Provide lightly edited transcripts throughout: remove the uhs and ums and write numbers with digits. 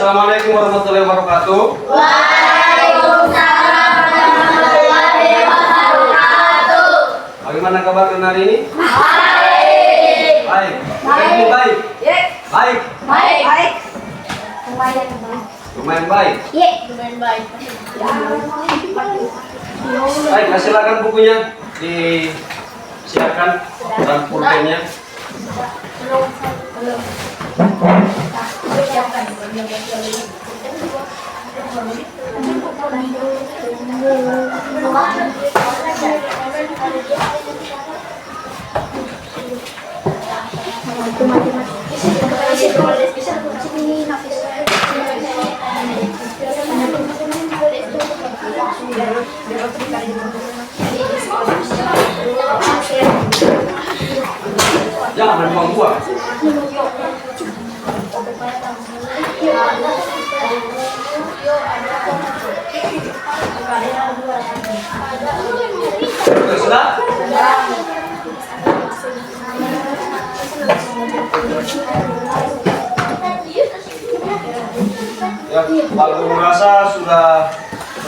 Assalamualaikum warahmatullahi wabarakatuh. Waalaikumsalam warahmatullahi wabarakatuh. Bagaimana kabar kalian hari ini? Baik. Baik. Ini baik. Baik. Baik. Lumayan baik. Lumayan baik. Baik, silakan bukunya disiapkan dan pulpennya. Jangan main buang-buang. Sudah? Ya, kalau merasa sudah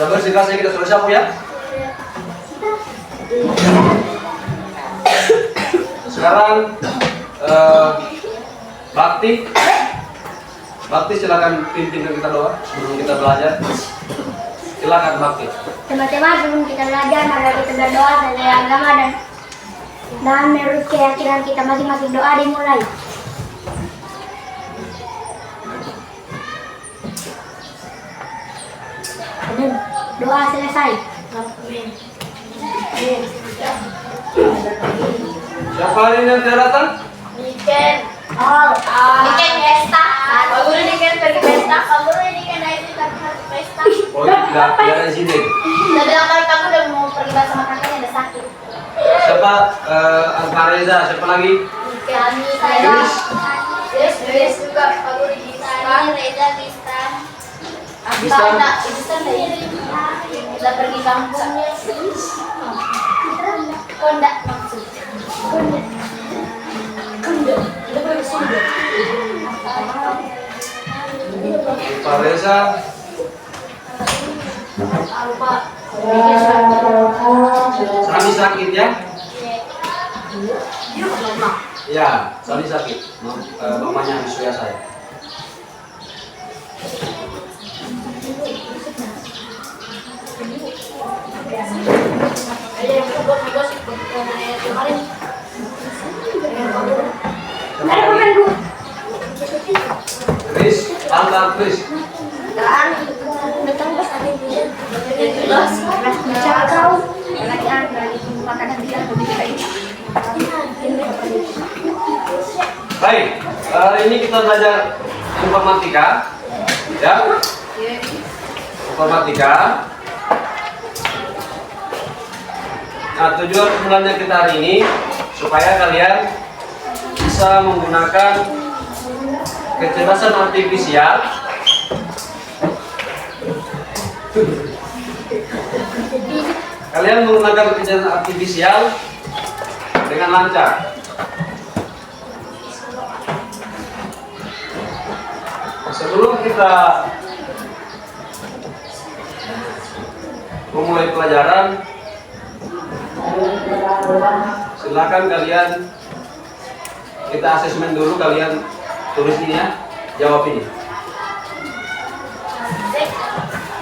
bersih kelasnya kita sudah sapu ya. Sekarang Bakti silakan pimpin kita doa sebelum kita belajar. Silakan Bakti. Teman-teman, sebelum kita belajar, mari kita berdoa dari agama dan menurut keyakinan kita masing-masing. Doa dimulai. Doa selesai. Siapa hari ini yang datang? Niken. Niken pesta. Pak Guru Niken pergi pesta. Pak Guru Niken dari pesta. Oh, tidak ada izin. Udah bilang kali kamu udah mau pergi sama kakaknya ada sakit. Siapa? Alfareza. Siapa lagi? Niken. Yes juga Pak Guru Nistan. Reza Nistan. Nistan udah pergi kampungnya. Kondak maksud. Alfareza. Sani sakit ya? Ya, Sani sakit. Mamanya Wisya saya. Chris, antar Chris. Baik, hari ini kita belajar informatika, ya. Informatika. Nah, tujuan sebenarnya kita hari ini supaya kalian bisa menggunakan kecerdasan artifisial kecerdasan artifisial dengan lancar. Sebelum kita memulai pelajaran, silakan kalian kita asesmen dulu, kalian tulis ini ya, jawab ini.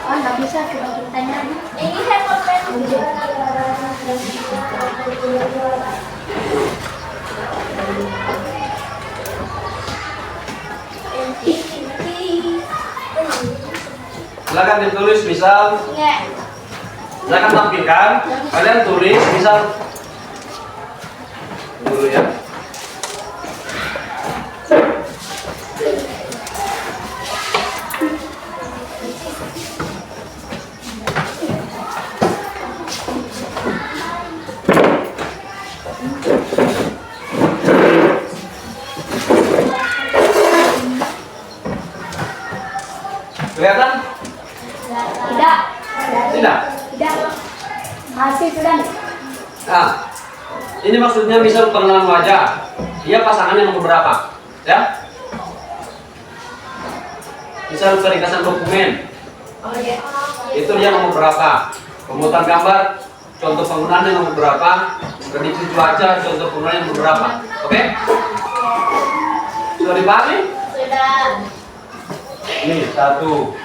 Oh, nggak bisa, coba kita tanya. Ini handphone. Silakan ditulis, misal silakan tampilkan, kalian tulis misal dulu ya. Kelihatan? Tidak. Tidak? Tidak. Masih sudah. Nah, ini maksudnya misal pengenalan wajah. Dia pasangannya nomor berapa? Ya? misal peringkatan dokumen, Oh iya. itu dia nomor berapa? Pemuatan gambar, contoh penggunaannya nomor berapa? Prediksi cuaca, contoh penggunaannya nomor berapa? Oke? Sudah dipahami? Sudah. Ini satu.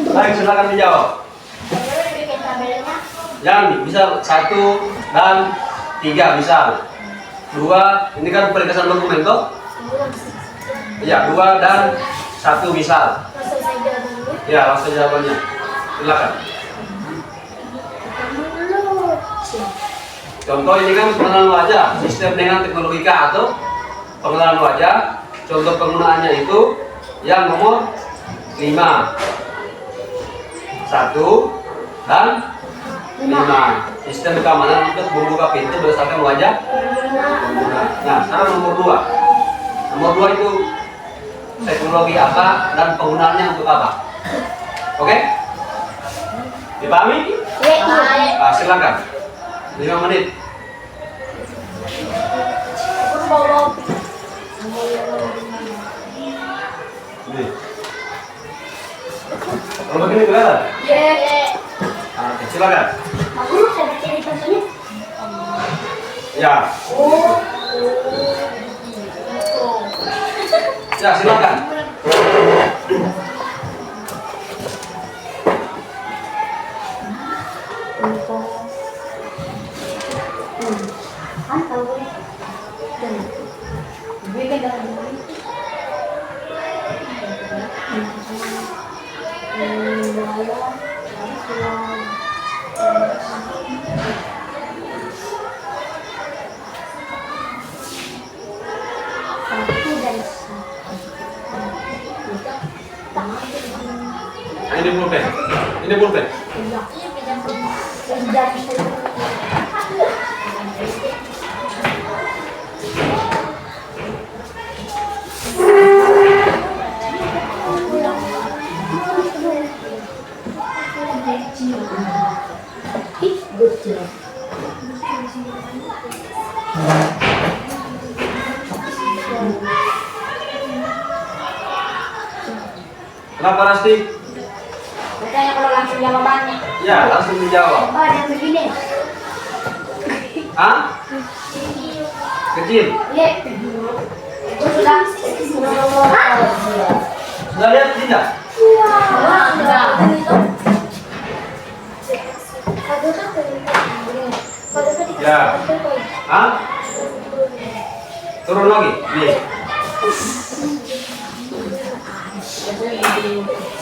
Baik, silakan dijawab. Baru bikin tabelnya. Yang bisa 1 dan 3 misal. 2, ini kan peringkatan dokumen toh? Ya, 2 dan 1 misal. Langsung saja dulu. Ya, langsung jawabannya. Silakan. Contoh ini kan pengenalan wajah, sistem dengan teknologi K atau pengenalan wajah. Contoh penggunaannya itu yang nomor 5. 1 dan 5. Sistem keamanan untuk membuka pintu berdasarkan wajah pengguna. Nah, sekarang nomor 2. Nomor 2 itu teknologi apa dan penggunaannya untuk apa? Oke? Dipahami? Silakan. 5 menit. Nih. Kalau begini kelihatan? Oke, silakan. Aku bisa baca di contohnya. Ya. Ya, silakan. Kan tahu boleh. Nah, ini pulpen. Ini pulpen. Kenapa Rasti? Katanya kalau langsung jawabannya. Ya, langsung dijawab. Oh, ada yang begini. Hah? Kecil. Iya. Sudah. Sudah lihat tidak? Ya. Hah? Turun lagi. Nih.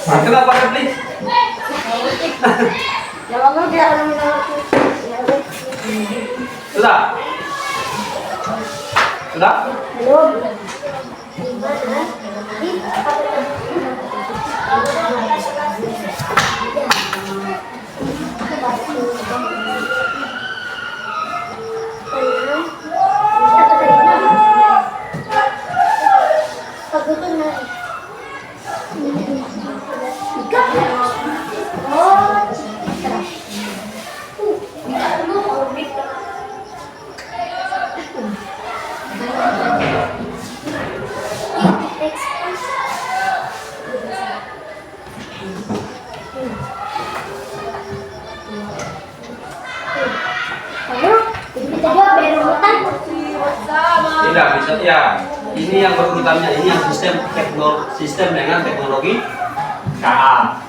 Kenapa Repli? Sudah? Sudah? Belum. Tidak bisa ya. Ini yang berurutannya, ini yang sistem dengan teknologi KA.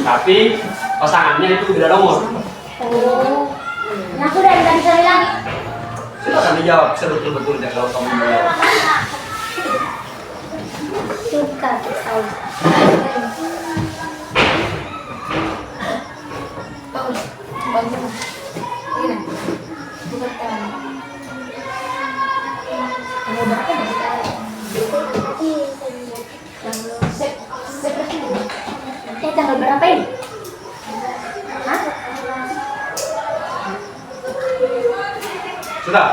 Tapi pasangannya itu beda nomor. Nah, sudah kita bisa lagi. Silakan dijawab sebetul-betulnya kalau kamu menjawab. Suka tahu. Tanggal berapa ini? Hah? Sudah?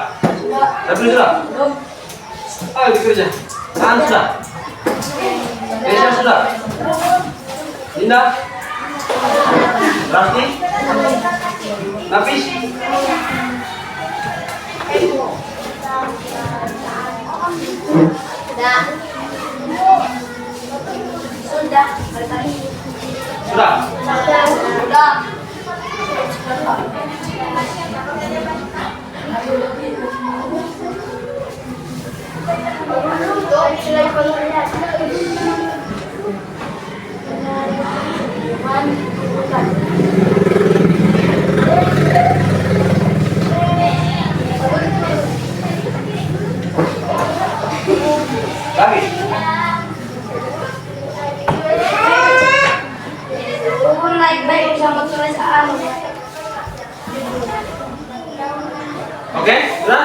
Tapi sudah? Ayo dikerja. Tahan sudah? Keisha sudah? Linda? Rasti? Nafis? Dah. Sudah. Sudah. Sudah. Lagi. Hukum naik sama tulisan. Oke, sudah?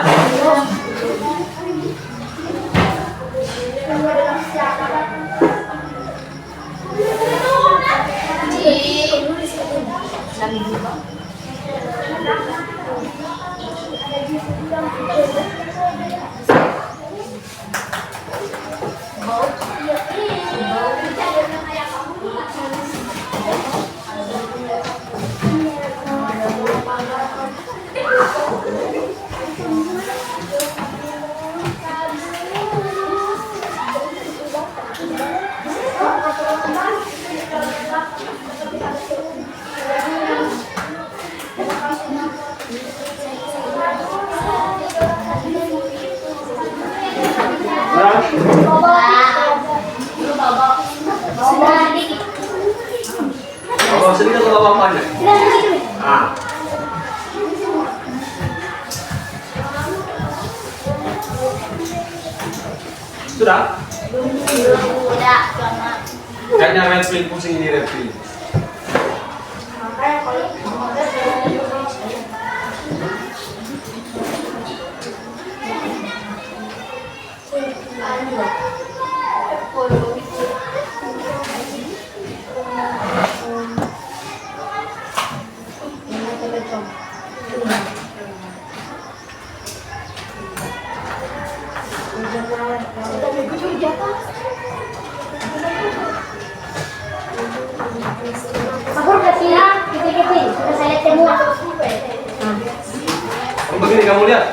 Bawa sedikit atau bawa banyak? Ah. Sudah? Udah, cuma. Kayaknya red pill pusing ini red pill. Aku kasih kecil-kecil, sudah saya lihat semua. Begini kamu lihat.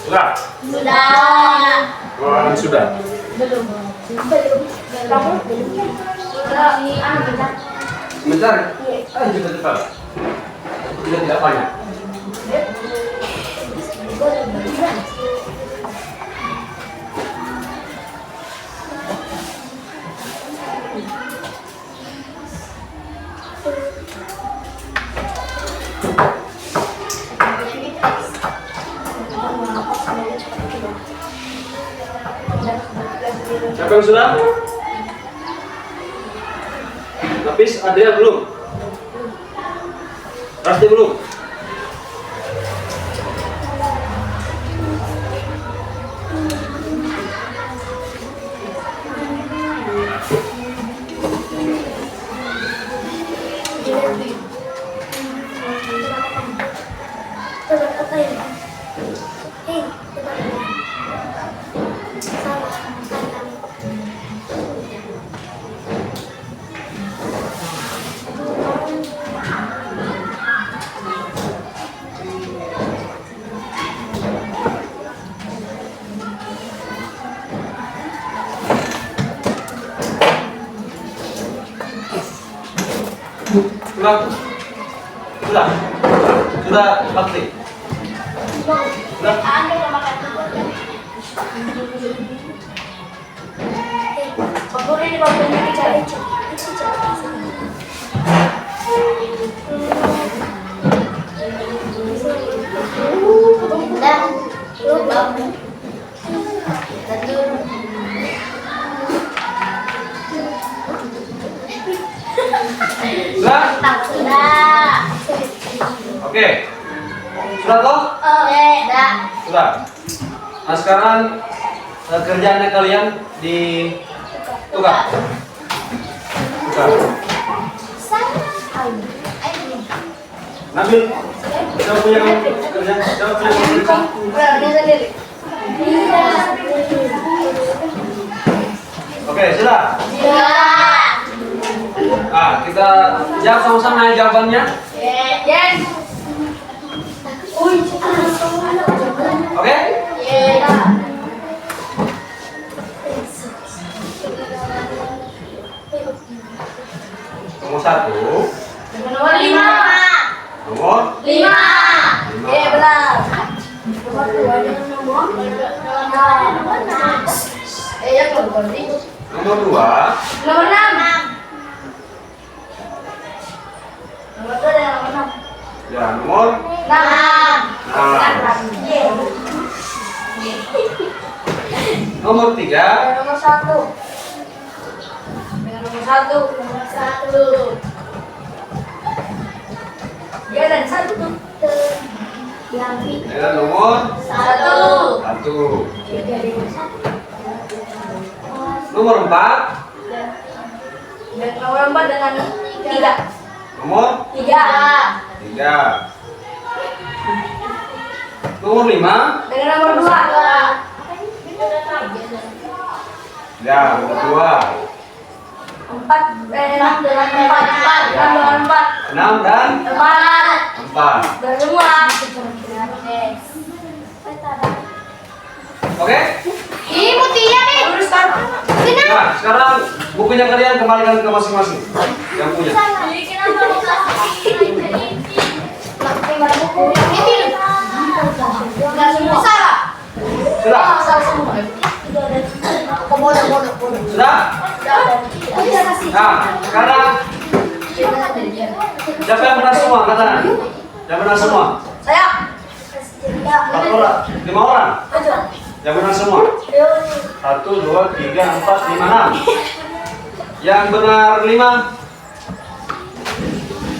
Sudah? Sudah. Wah, sudah. Belum. Kamu Sudah. Sebentar. Ayo cepat-cepat. Tidak banyak. Siapa yang sudah? Lapis Adria belum? Rasti belum? Sudah bakti. Sudah. Anda udah makan dulu. Papuri di bawah ini cari. Sudah? Sudah. Oke. Sudah toh? Sudah. Sudah. Nah sekarang kerjaannya kalian di tukar. Nabil, siapa punya kerjaan? Siapa punya kerjaan? Oke, sudah. Ah, kita jawab sama-sama ya jawabannya. Yes. Oke? Nomor 1, Nomor 5. nomor 5. Benar. Nomor 2 dengan nomor Ya, nomor 2. nomor 2, Nomor 6. Nomor 2 dan nomor 6. ya nomor 6. nomor 3, Nomor 1. Dengan nomor 1. Nomor 1. Ya, dan 1. dengan nomor 1. 1, nomor 4, Dan nomor 4 dengan 3. nomor 3. 3, nomor 5, Dengan nomor 2. ya nomor 2, 4 dengan 4. 6 dengan 4. 6 dan 4. 4. Udah semua. Oke? Ini Mutia nih. Nah, sekarang bukunya kalian kembalikan ke masing-masing yang punya. Enggak semua. Salah. Sudah? Salah semua. Bodoh. Sudah? Nah, sekarang siapa yang benar semua? Katakan. Yang benar semua? Saya. 4 orang, 5 orang. Yang benar semua? 1, 2, 3, 4, 5, 6. Yang benar 5?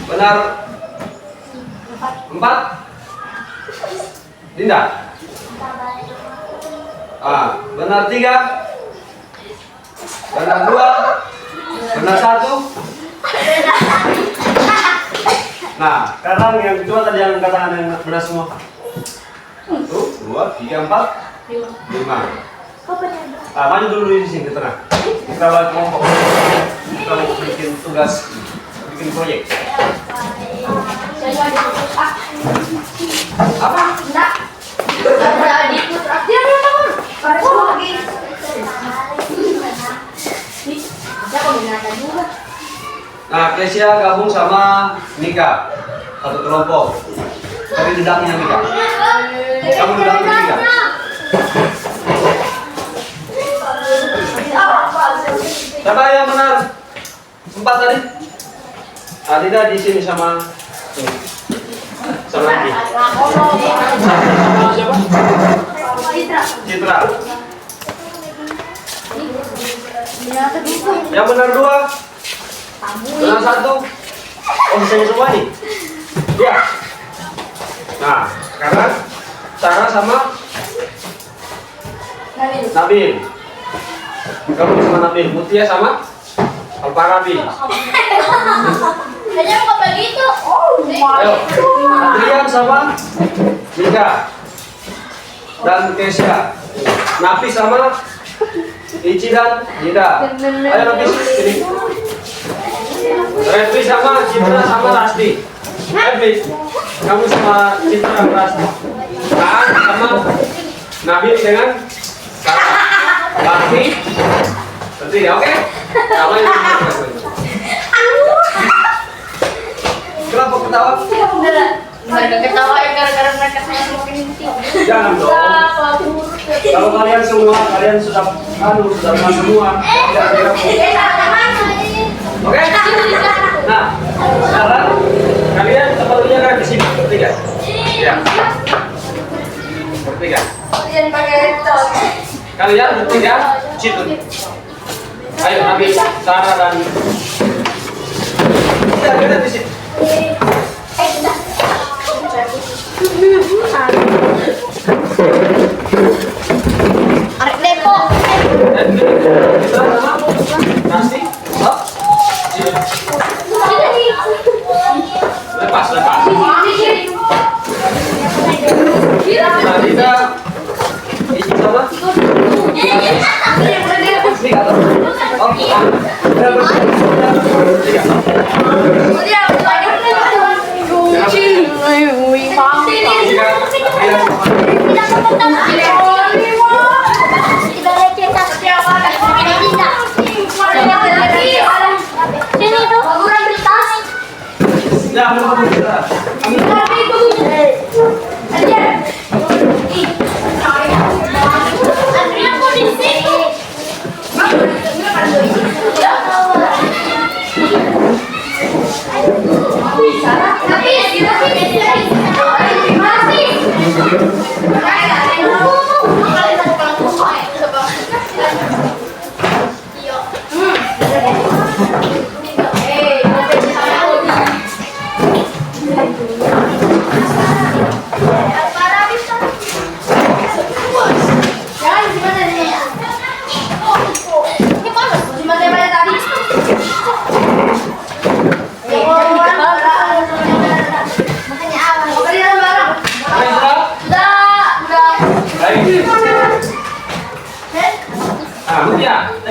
Benar 4? Dinda? Benar 3? Benar 2? Benar 1? Nah, sekarang yang kedua tadi yang katakan yang benar semua. 1, 2, 3, 4, 5. Maju dulu di sini ke tengah. Kita buat kelompok. Kita mau bikin tugas, bikin proyek. Apa? Enggak. Jadi putra. Dia bangun. Baru lagi. Dia kombinasi juga. Nah, Kesia gabung sama Mika, satu kelompok. Tapi dendamnya Mika. Kamu dendamnya Mika. Siapa yang benar? 4 tadi? Adida di sini sama Andi. Sama siapa? Citra. Yang benar 2. Benar 1. Oh, misalnya semua nih. Iya. Nah, sekarang Sarah sama Nabil. Kamu sama Nabil. Mutia sama Alparabi. Kayaknya kok begitu. Ayo, Adrian sama Mika dan Kesia. Napi sama Ici dan Dinda. Ayo Napi sini. Revi sama Citra sama Rasti. Revi, kamu sama Citra dan Rasti. Kaan sama Nabil dengan Bakti. Bertiga, oke? Kamu yang kenapa ketawa? Enggak ketawa ya gara-gara mereka semakin tinggi. Jangan dong. Kalau kalian semua, kalian sudah pernah semua. Oke? Nah, sekarang kalian sepatunya kan di sini bertiga. Ya. Bertiga. Kalian pakai itu. Kalian bertiga situ. Ayo ambil Sarah dan akhirnya di sini. Arek depo. Kita nama nasi. Oh. Lepas. Nah, kita ini sama. Ini kan? Oh,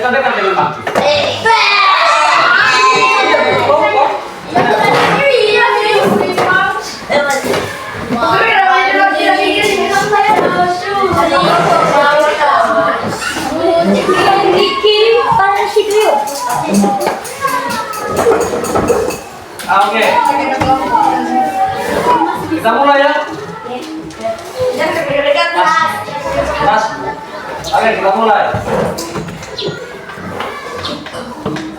dekat dengan Pak. Oke. Kita mulai ya. Tas. Oke, kita mulai.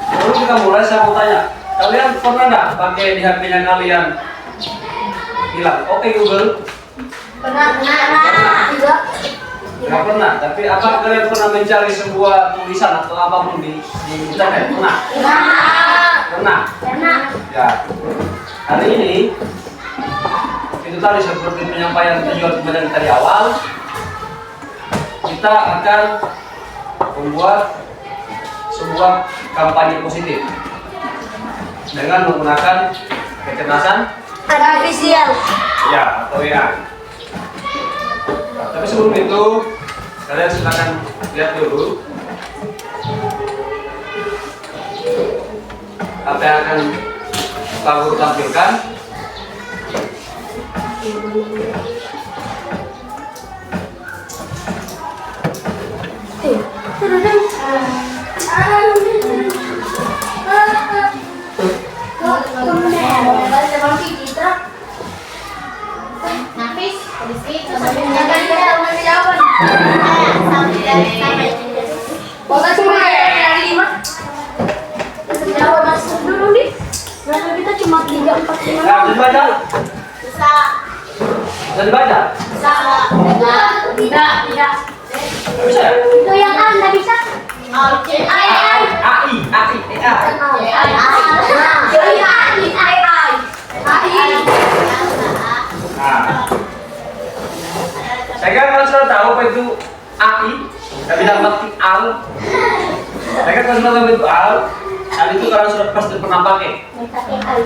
Sebelum kita mulai, saya mau tanya, kalian pernah nggak pakai di HP-nya kalian bilang, oke Google? Pernah. Nggak pernah, tapi apa kalian pernah mencari sebuah tulisan atau apapun di internet? Pernah? Pernah? Ya. Hari ini, itu tadi seperti penyampaian tujuan kemudian tadi awal, kita akan membuat sebuah kampanye positif dengan menggunakan kecerdasan Artifisial. ya atau AI. Nah, tapi sebelum itu kalian silakan lihat dulu apa yang akan Pak Guru tampilkan. Nafis, kita cuma 3, 4, 5. Nah, bisa dibaca? bisa. Bisa dibaca? Bisa. Tidak. Nggak bisa ya? Itu yang A nggak bisa. AI. Nah, saya kira kalian sudah tahu apa itu AI, tapi dalam arti al. Saya kira kalian sudah tahu itu al. Al itu kalian sudah pasti pernah pakai.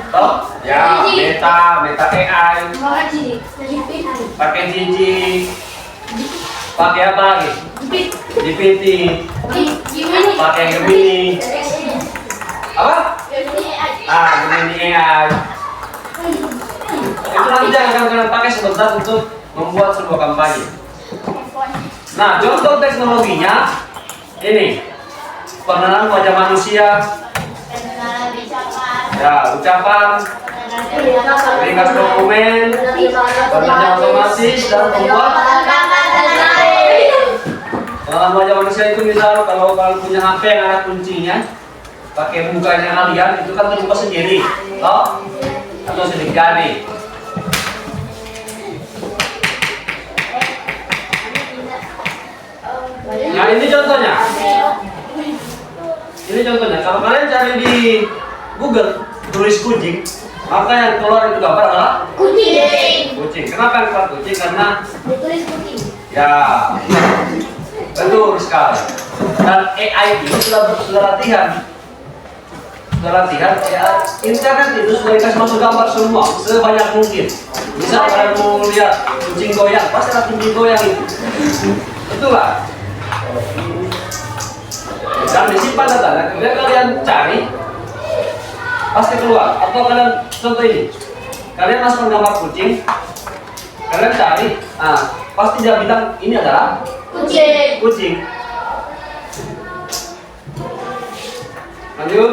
Toh? Ya, meta AI. Pakai Gigi. Pakai apa lagi? GPT. Pakai Gemini. Apa? Gemini AI. Itu nanti jangan kalian pakai sebentar untuk membuat sebuah kampanye. Nah, contoh teknologinya ini pengenalan wajah manusia, ya ucapan, ringkas dokumen, pengenalan otomatis dan membuat pengenalan wajah manusia itu misal kalau kalian punya HP yang ada kuncinya, pakai mukanya kalian itu kan terbuka sendiri, toh atau sidik jari. Nah ini contohnya. Ini contohnya. Kalau kalian cari di Google, tulis kucing, maka yang keluar itu gambar adalah Kucing. kucing. Kenapa yang keluar kucing? Karena Ditulis kucing. ya betul sekali. Dan AI itu sudah latihan. Sudah latihan ya, internet itu sudah dikasih masuk gambar semua sebanyak mungkin. Bisa kalian mau lihat kucing goyang, pasti ada kucing goyang itu. Betul lah. Dan disimpan datanya, kemudian kalian cari pasti keluar. Atau kalian contoh ini, kalian masuk gambar kucing, kalian cari, pasti dia bilang ini adalah Kucing. kucing. Lanjut.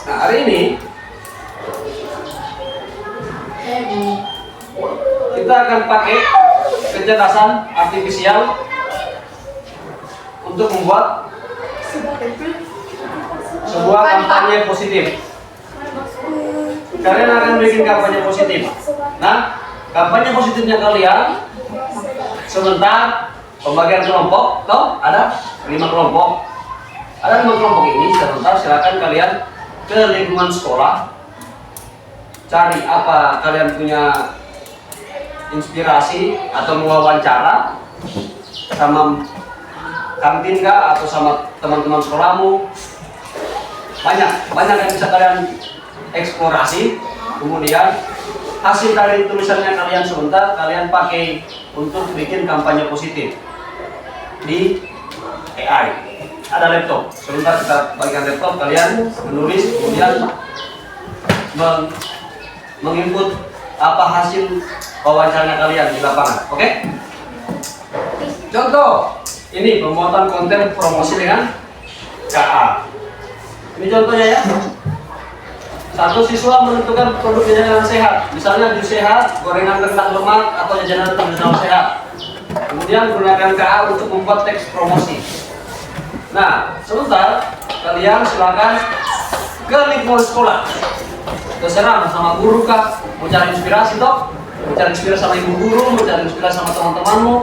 Nah, hari ini kita akan pakai kecerdasan artifisial untuk membuat sebuah kampanye positif. Kalian akan bikin kampanye positif. Nah, kampanye positifnya kalian sebentar pembagian kelompok, toh ada 5 kelompok. Ada 5 kelompok ini, sebentar silakan kalian ke lingkungan sekolah, cari apa kalian punya inspirasi atau mewawancara sama kantin kah atau sama teman-teman sekolahmu. Banyak yang bisa kalian eksplorasi. Kemudian hasil dari tulisannya kalian sebentar kalian pakai untuk bikin kampanye positif di AI. Ada laptop, sebentar kita bagikan laptop, kalian menulis, kemudian menginput apa hasil wawancaranya kalian di lapangan. Oke? Contoh, ini pembuatan konten promosi dengan KA. Ini contohnya ya. Satu siswa menentukan produk jajanan sehat, misalnya jus sehat, gorengan rendah lemak, atau jajanan tradisional sehat. Kemudian gunakan KA untuk membuat teks promosi. Nah, sebentar kalian silakan ke lingkungan sekolah. Terserah sama guru kah, mau cari inspirasi toh, mau cari inspirasi sama ibu guru, mau cari inspirasi sama teman-temanmu.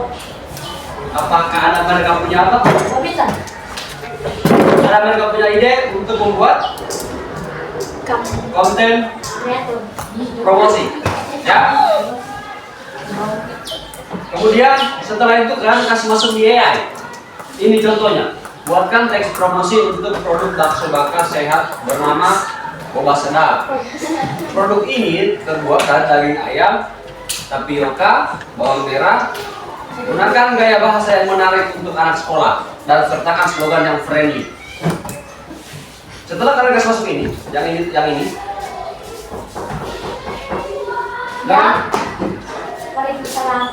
Apakah mereka punya apa? Bisa. Ada mereka punya ide untuk membuat konten promosi, ya. Kemudian setelah itu kalian kasih masuk di AI. Ini contohnya, buatkan teks promosi untuk produk bakso bakar sehat bernama Boba Sedap. Produk ini terbuat dari daging ayam, tapioka, bawang merah. Gunakan gaya bahasa yang menarik untuk anak sekolah dan sertakan slogan yang friendly. Setelah kalian kasih masuk ini, yang ini. Nah, Waalaikumsalam.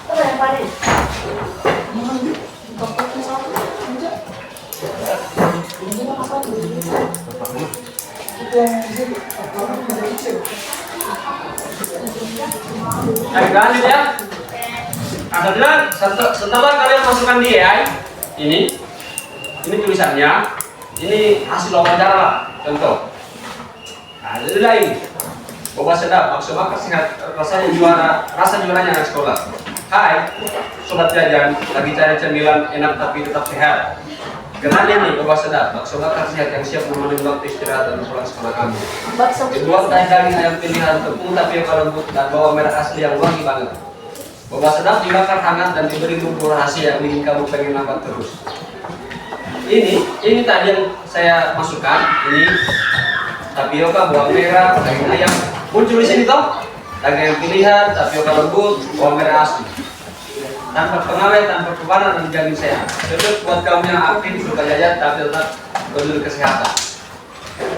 Yang paling. lanjut ya. Setelah kalian masukkan di AI, ini tulisannya, ini hasil wawancara lah, contoh. Nah, jadi lain. Boba Sedap, bakso bakar sehat, rasa juaranya anak sekolah. Hai, sobat jajan, lagi cari cemilan enak tapi tetap sehat. Kenalin nih Boba Sedap, bakso bakar sehat yang siap memenuhi waktu istirahat dan pulang sekolah kamu. Dibuat dari daging ayam pilihan, tepung tapioka lembut dan bawang merah asli yang wangi banget. Boba Sedap dibakar hangat dan diberi bumbu rahasia yang bikin kamu pengen makan terus. Ini tadi yang saya masukkan, ini tapioka, bawang merah, daging ayam. Muncul di sini toh, daging ayam pilihan, tapioka lembut, bawang merah asli. Tanpa pengawet, tanpa pewarna dan jamin sehat. Cocok buat kamu yang aktif, suka jajan tapi tetap peduli kesehatan.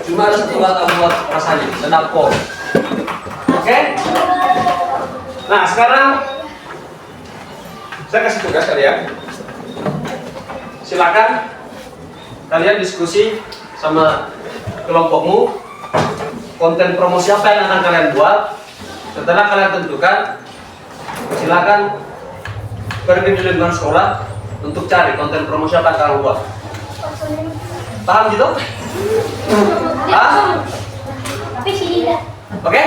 Cuma ada satu kata buat rasanya, sedap kok. Oke? Nah sekarang saya kasih tugas kalian. Silakan kalian diskusi sama kelompokmu. Konten promosi apa yang akan kalian buat? Setelah kalian tentukan, silakan pergi di lingkungan sekolah untuk cari konten promosi apa yang kalian buat. Paham gitu? Hah? Tapi sini dah. Oke?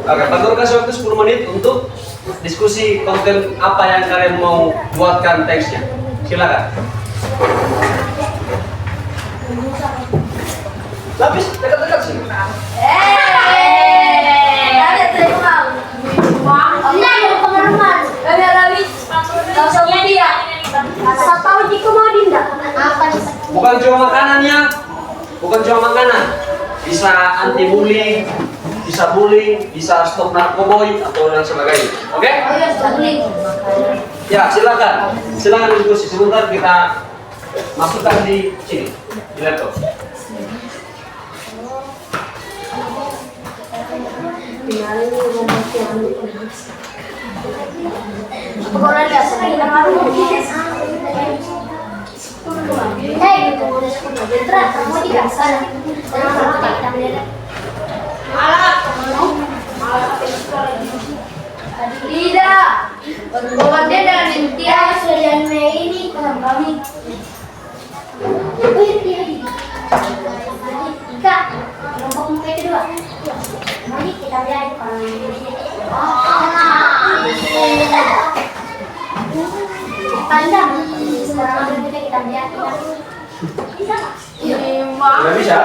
Oke, Pak Guru kasih waktu 10 menit untuk diskusi konten apa yang kalian mau buatkan teksnya. Silakan. Lapis dekat-dekat sini. Bukan cuma makanannya, bukan cuma makanan. Bisa anti bullying, bisa bullying, bisa stop narkoboy atau dan sebagainya. Oke? Ya, silakan. Silakan diskusi. Sebentar kita masukkan di sini, di laptop. Tidak. Obatnya dengan imtiaz dan Mei ini kurang kami. Ika, kelompok muka kedua. Mari kita lihat kalau pandang. Sekarang kita lihat. Bisa nggak? Tidak bisa?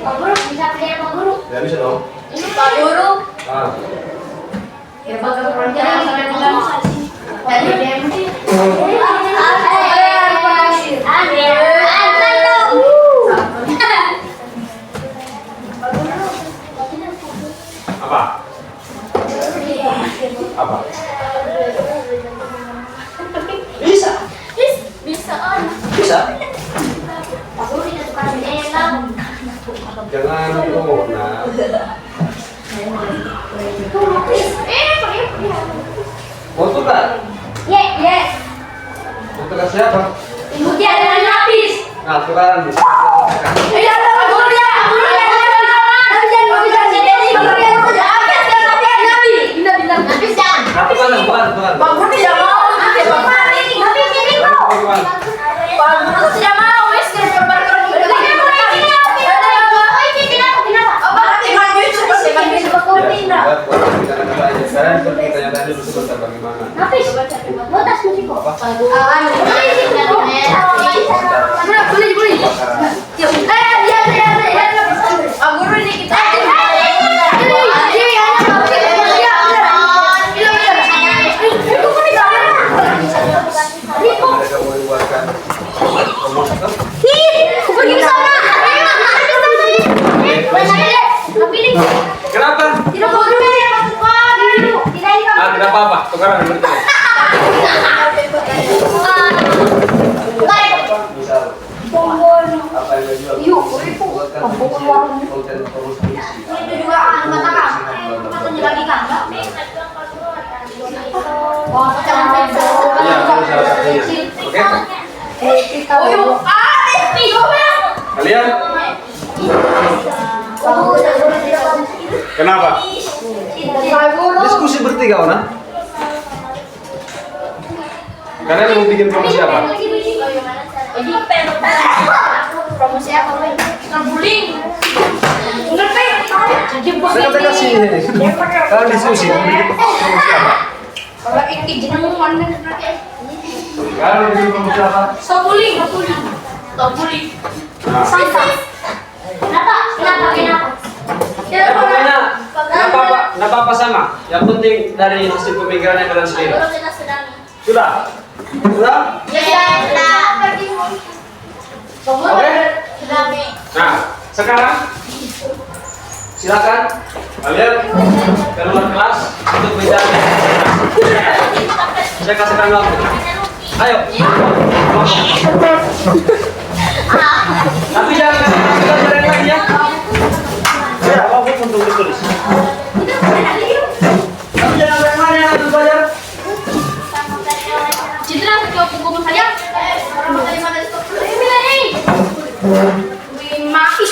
Pak Guru, bisa lihat Pak Guru? Tidak bisa dong. Pak Guru. Ah. Ya bakal pelajaran sampai bulan. Dari DMT. Apa? Apa? Bisa. Bisa on. Bisa. Pak Guru itu tukang bendera. Jangan itu, nah. Mau tukar? Ye. Mau tukar siapa? Ibu dia dengan lapis. Nah, tukaran bisa. Iya, Pak Guru ya. Tapi jangan bisa sini. Pak Guru yang udah habis dan tapi Nabi. Bina. Habis jangan. Nah, tukaran. Pak Guru tidak mau. Habis ini kok. Tukaran. Pak Guru tidak mau. Wes kerbar Ya, kalian bertanya tadi dulu sebentar bagaimana? Habis. Mau tas musik kok. Boleh. Pak Guru ini kita. Mereka mau dibuatkan promosi kan? Pergi ke sana. Kenapa? Tidak boleh masuk Tidak ini Ah, tidak apa-apa. Tukaran berarti. Misal apa yang dijual? Buatkan konten promosi. Itu juga mata kamu. Matanya lagi kan? Oh, Iya, itu salah satunya. Oke? Kalian? Kenapa? Diskusi bertiga, Ona. Kalian mau bikin promosi apa? Promosi apa? Terguling. Saya kasih ini. Kalian diskusi mau bikin promosi apa? Kalau iki jeneng mana? Kalian mau bikin promosi apa? Sobuling. Sobuling. Nah, Kenapa? pokoknya nggak apa-apa sama. Yang penting dari hasil pemikirannya kalian sendiri. Sudah? Oke? Nah, sekarang silakan kalian keluar kelas untuk bicara. Saya kasihkan waktu. Ayo. Tapi jangan belajar lagi ya. Ya, aku untuk ditulis. Tapi jangan main-main ya, belajar. Citra, coba buku saja. Orang tadi mana stop? Ini mati.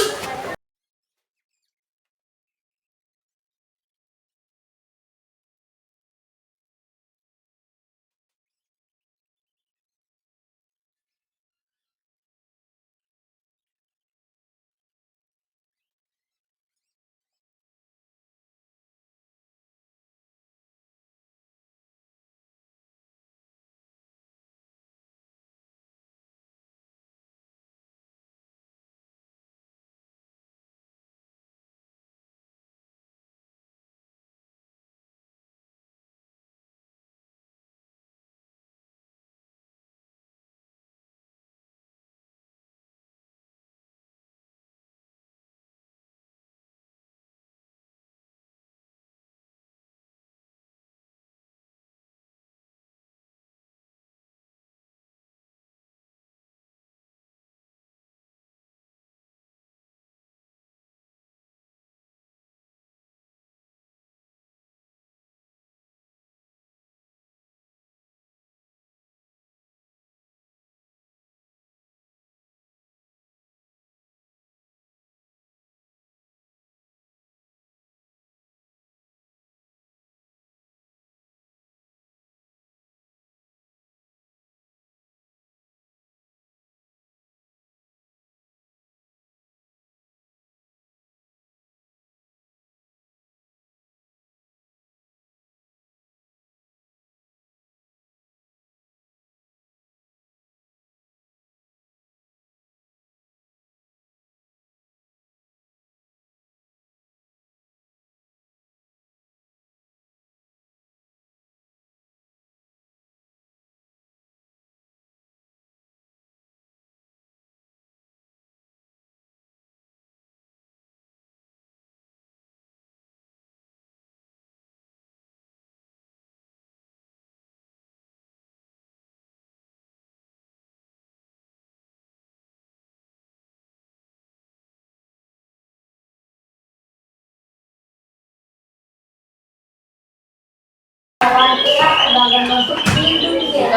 bagian masuk hidung ya.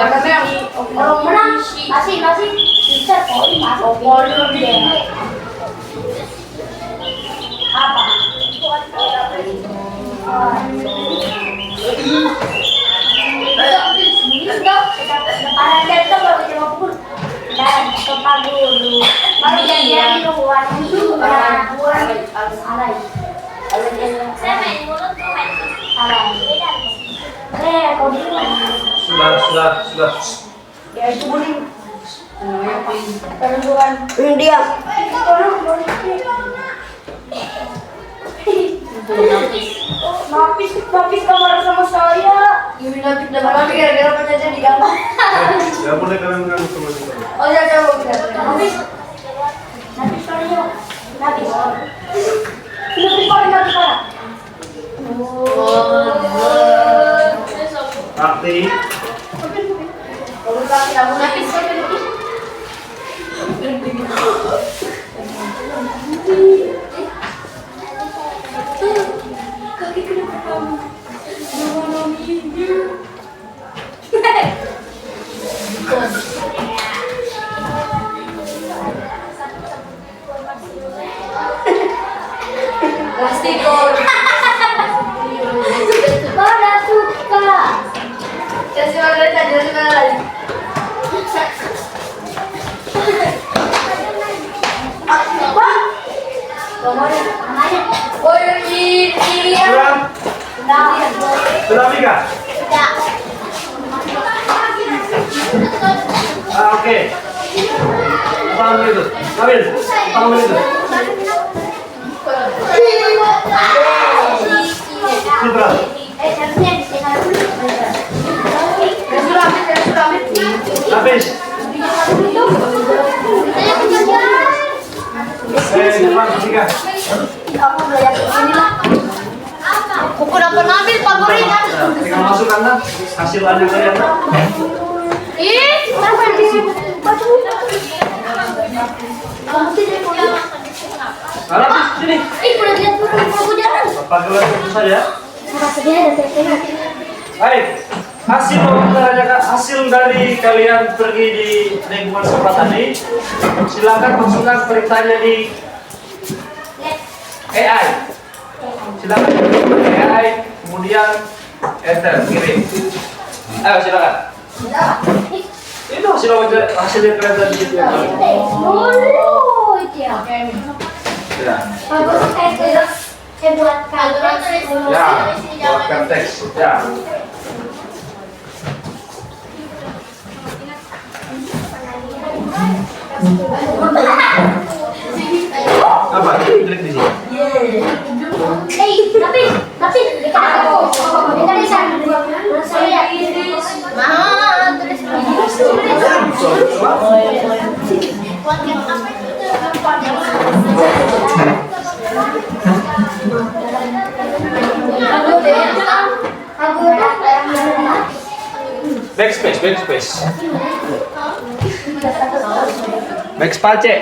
Orang menang masih bisa kok masuk volume dia. Apa? Para jatuh baru coba pukul dan kepala dulu baru jadi luar itu alay. Saya main mulut tuh main. Kau dulu. Sudah. Ya itu boleh. Perempuan. Diam. Napis kamar sama saya. Yuri napis gara-gara penjajan di kamar. Ya boleh kalian sama kita. Oh ya Napis kalian. Napis parah. Akti. Kalau kaki aku napis. Kaki kenapa kamu? Plastikor. Mana suka? Kasih lagi. Oh ini Sudah Mika? Oke. Apaan itu? Ambil. Apaan itu? Sudah. Habis. Cepat Mika. Aku belajar ini lah. Buku dapur ambil favorit. Tinggal masukkan lah hasil anda kalian. Ih, Kenapa di baju? Kamu tidak mau lihat? Habis sini. Udah lihat dulu aku jalan. Bapak gelar itu saja. Maksudnya ada saya. Baik. Hasil dari kalian pergi di lingkungan sekolah tadi. Silakan masukkan perintahnya di AI. Silakan AI, kemudian enter kirim. Ayo silakan. Itu hasilnya kalian tadi. Dulu ya. Ya. Bagus saya buatkan. Ya. Buatkan teks. Ya. Apa? Klik di sini. Tapi dekat aku. Dekat di sana. Saya mahal tulis Backspace. Backspace.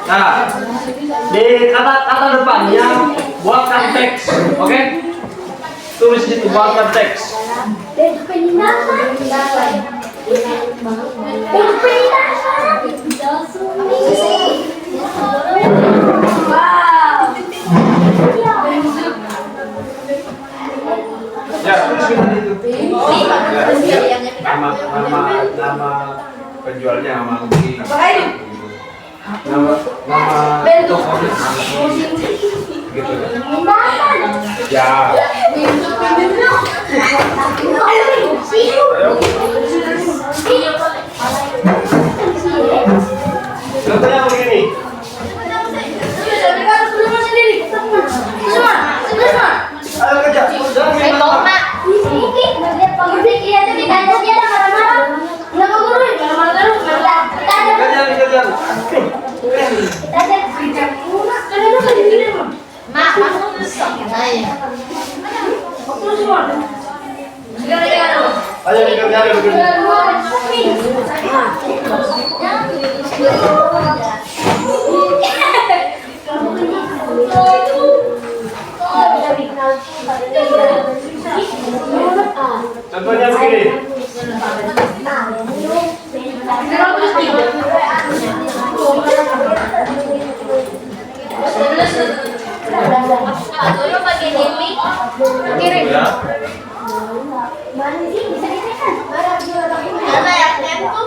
Nah, di kata depannya buatkan teks, oke? Tulis di situ buatkan teks. Ya, tulis itu. Nama penjualnya nama booking. Nama toko gitu ya. Contohnya begini. Ayo kerja. saya mau nak mak Ayo dikerjain. Contohnya begini. Dulu bagian ini kiri. Ya. Mana yang nempel?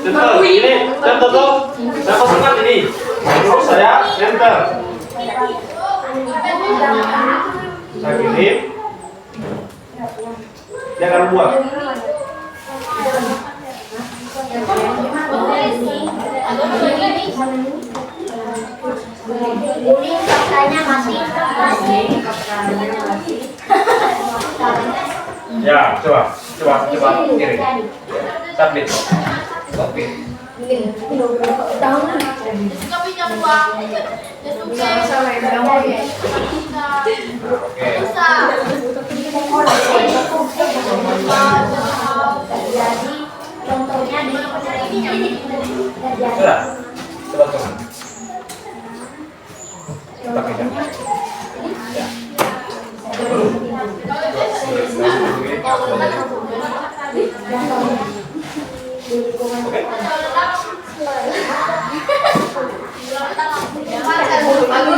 Contoh ini, contoh tuh, saya masukkan ini. Terus saya enter. Saya kirim. Dia akan buat. Faktanya masih. Ya, coba kirim. Submit. Copy. Suka pinjam uang. Ya suka. Oke. Susah. Jadi contohnya di Sudah. Coba coba. Kita pegang. Oke.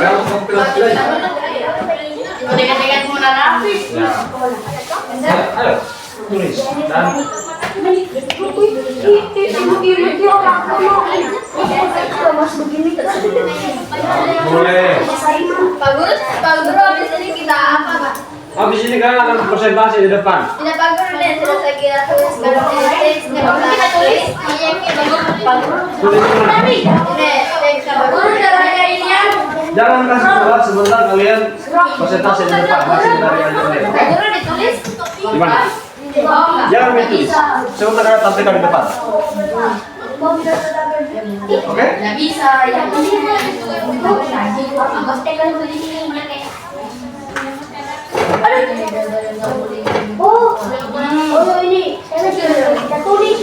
Kalau kompilasi aja. Dengan penggunaan Rafi. Ya. Ayo, tulis dan boleh. Pak Guru habis ini kita apa, Pak? Habis ini kalian akan presentasi di depan. Tidak Pak Guru dan sudah saya kira tulis kalau kita tulis Pak Guru. Tulis dulu. Pak Guru caranya ini ya. Jangan kasih surat sebentar kalian presentasi di depan masih dari internet. Pak Guru ditulis Di mana? Jangan ditulis. Sebentar kalian tampilkan di depan. Oke? Nggak bisa ya. Oh ini saya sudah kita tulis.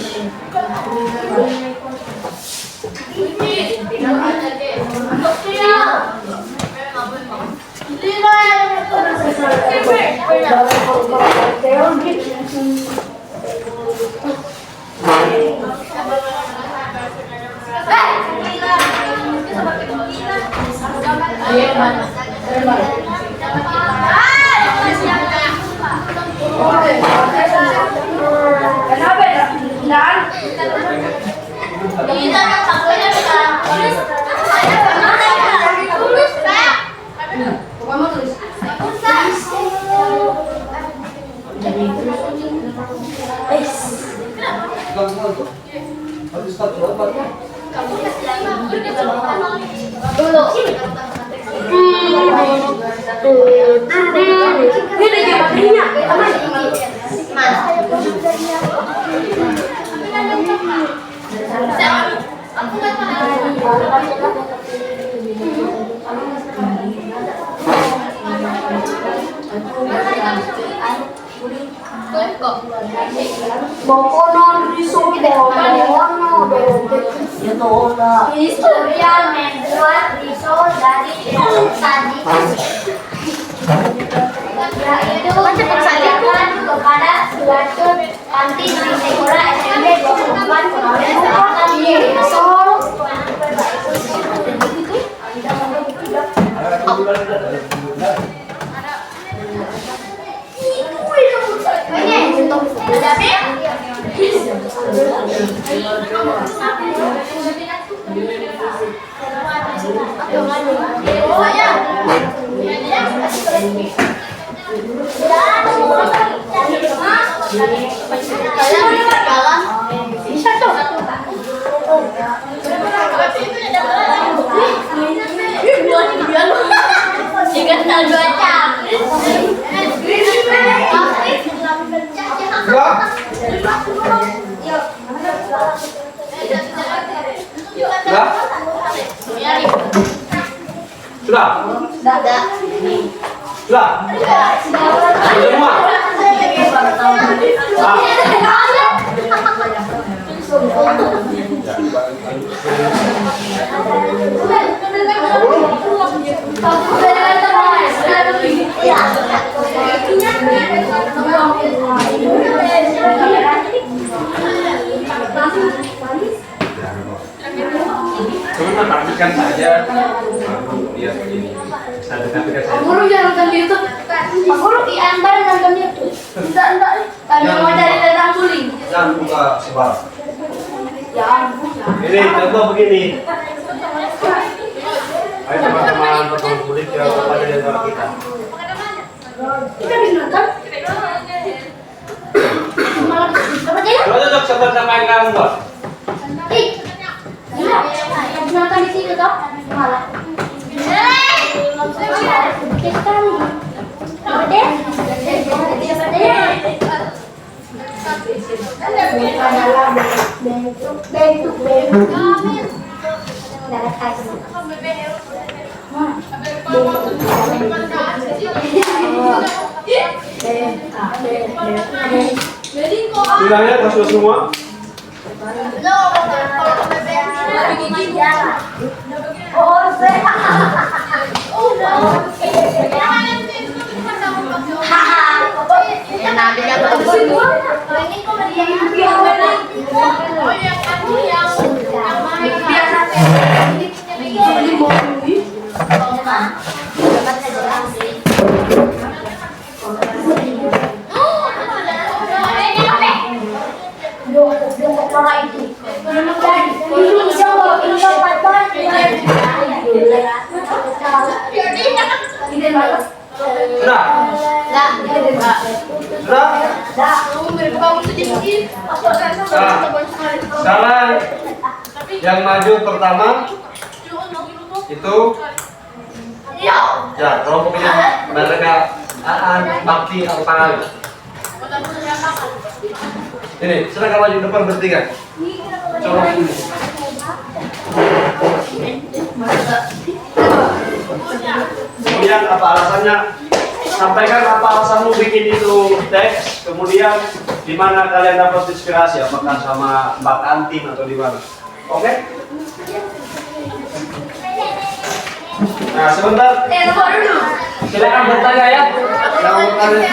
Kenapa ya? Kita kan sakunya bisa tulis. Saya pernah tulis saya. Bukan mau tulis. Habis satu apa? Dulu. Ini ada jawabannya. Mana? Aku kan Bokonon risotto, Historia membuat risol dari tadi. Yaitu menceritakan kepada suatu kantin di Segora SMP 24 Kemudian risol. Dan Sudah? Sudah? Dadah. Sudah? Semua? Cuma praktikan saja. Lihat begini. Saya praktikan saja. Guru jangan nonton YouTube. Pak Guru diantar nonton YouTube. Enggak. Kami mau cari tentang suling. Jangan buka sebar. Ya ampun. Ini contoh begini. Ayo teman-teman tonton kulit yang kepada di antara kita. Kita bisa nonton. Malam apa aja? Kalau cocok sama yang kamu buat. Ih. Gila. Habis nonton di situ toh. Malah. Kita Bilangnya kasih semua. Sudah? Sekarang yang maju pertama itu ya kelompoknya mereka Aan, Bakti, atau Tangan. Ini silakan maju depan bertiga. Coba ini. Kemudian apa alasannya? Sampaikan apa alasanmu bikin itu teks. Kemudian di mana kalian dapat inspirasi? Apakah sama Mbak Kantin atau di mana? Oke? Nah sebentar. Silakan bertanya ya. Yang mau bertanya.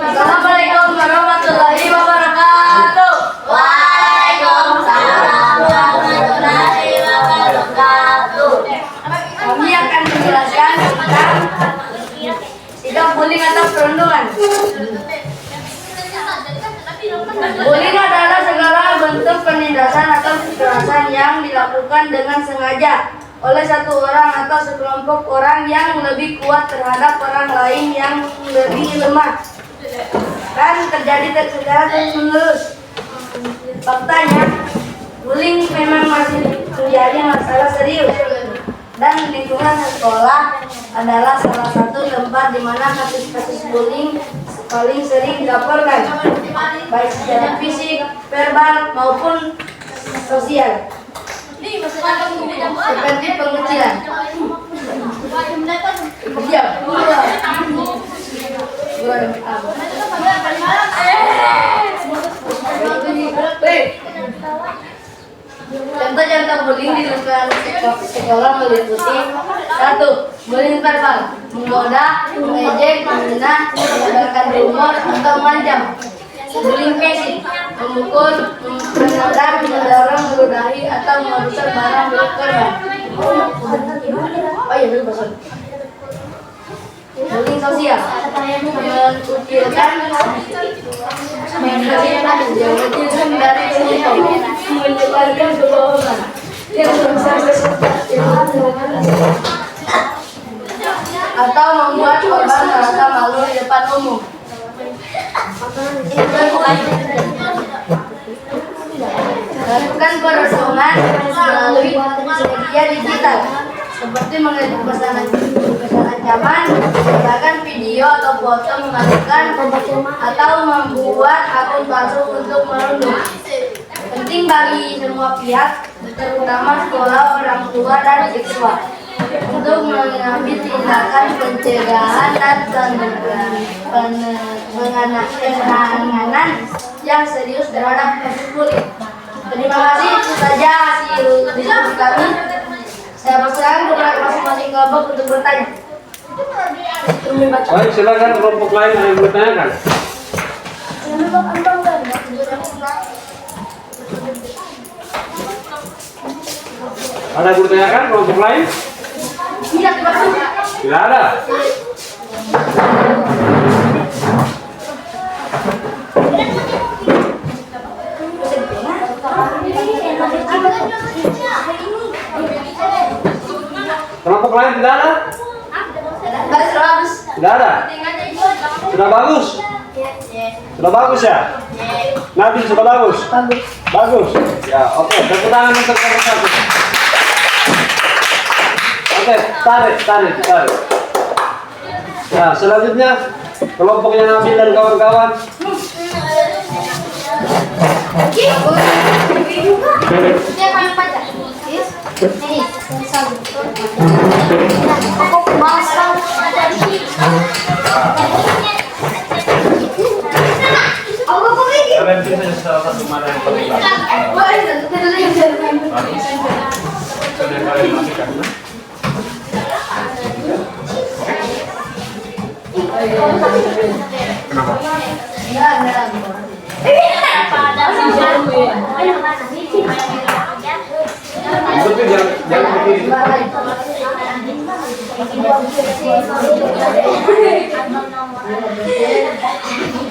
Assalamualaikum warahmatullahi wabarakatuh. Waalaikumsalam warahmatullahi wabarakatuh. Kami akan menjelaskan tentang sikap bullying atau perundungan. Bullying adalah segala bentuk penindasan atau kekerasan yang dilakukan dengan sengaja oleh satu orang atau sekelompok orang yang lebih kuat terhadap orang lain yang lebih lemah, dan terjadi secara terus-menerus. Faktanya, bullying memang masih menjadi masalah serius, dan lingkungan sekolah adalah salah satu tempat di mana kasus-kasus bullying paling sering dilaporkan, baik secara fisik, verbal maupun sosial. Seperti pengucilan. Contoh-contoh bullying di lingkungan sekolah meliputi 1. Bullying verbal, menggoda, mengejek, menghina, menyebarkan rumor atau mengancam. Bullying fisik, memukul, menendang, mendorong, meludahi atau merusak barang milik korban. Oh iya, dulu bosan. Bullying sosial, mengucilkan, menjauhkan dari kelompok, menyebarkan kebohongan yang merusak atau membuat korban merasa malu di depan umum. perkembangan melalui media digital seperti mengirim pesan ancaman, bahkan video atau foto mengajukan atau membuat akun palsu untuk merundung. Penting bagi semua pihak, terutama sekolah, orang tua, dan siswa, untuk mengambil tindakan pencegahan dan penanganan yang serius terhadap kasus bullying. Terima kasih, itu saja hasil diskusi kami. Saya persilakan kepada masing-masing kelompok untuk bertanya. Baik, silakan kelompok lain yang bertanyakan. Ada yang bertanyakan kelompok lain? Tidak ada. Kelompok lain tidak ada? Tidak ada. Sudah bagus? Sudah bagus ya? Nabi sudah bagus? Bagus. Ya, oke. Tepuk tangan untuk kelompok satu. Oke, tarik. Ya, selanjutnya kelompoknya Nabi dan kawan-kawan. Kalian bisa salah satu mana yang paling bagus. Kalian masukkan. Kenapa? Itu jangan begini.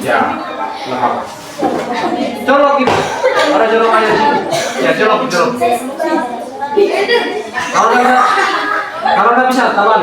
Ya, lemah. Colok gitu. Ada colokannya di sini. Ya, colok. Kalau nggak bisa, tambah.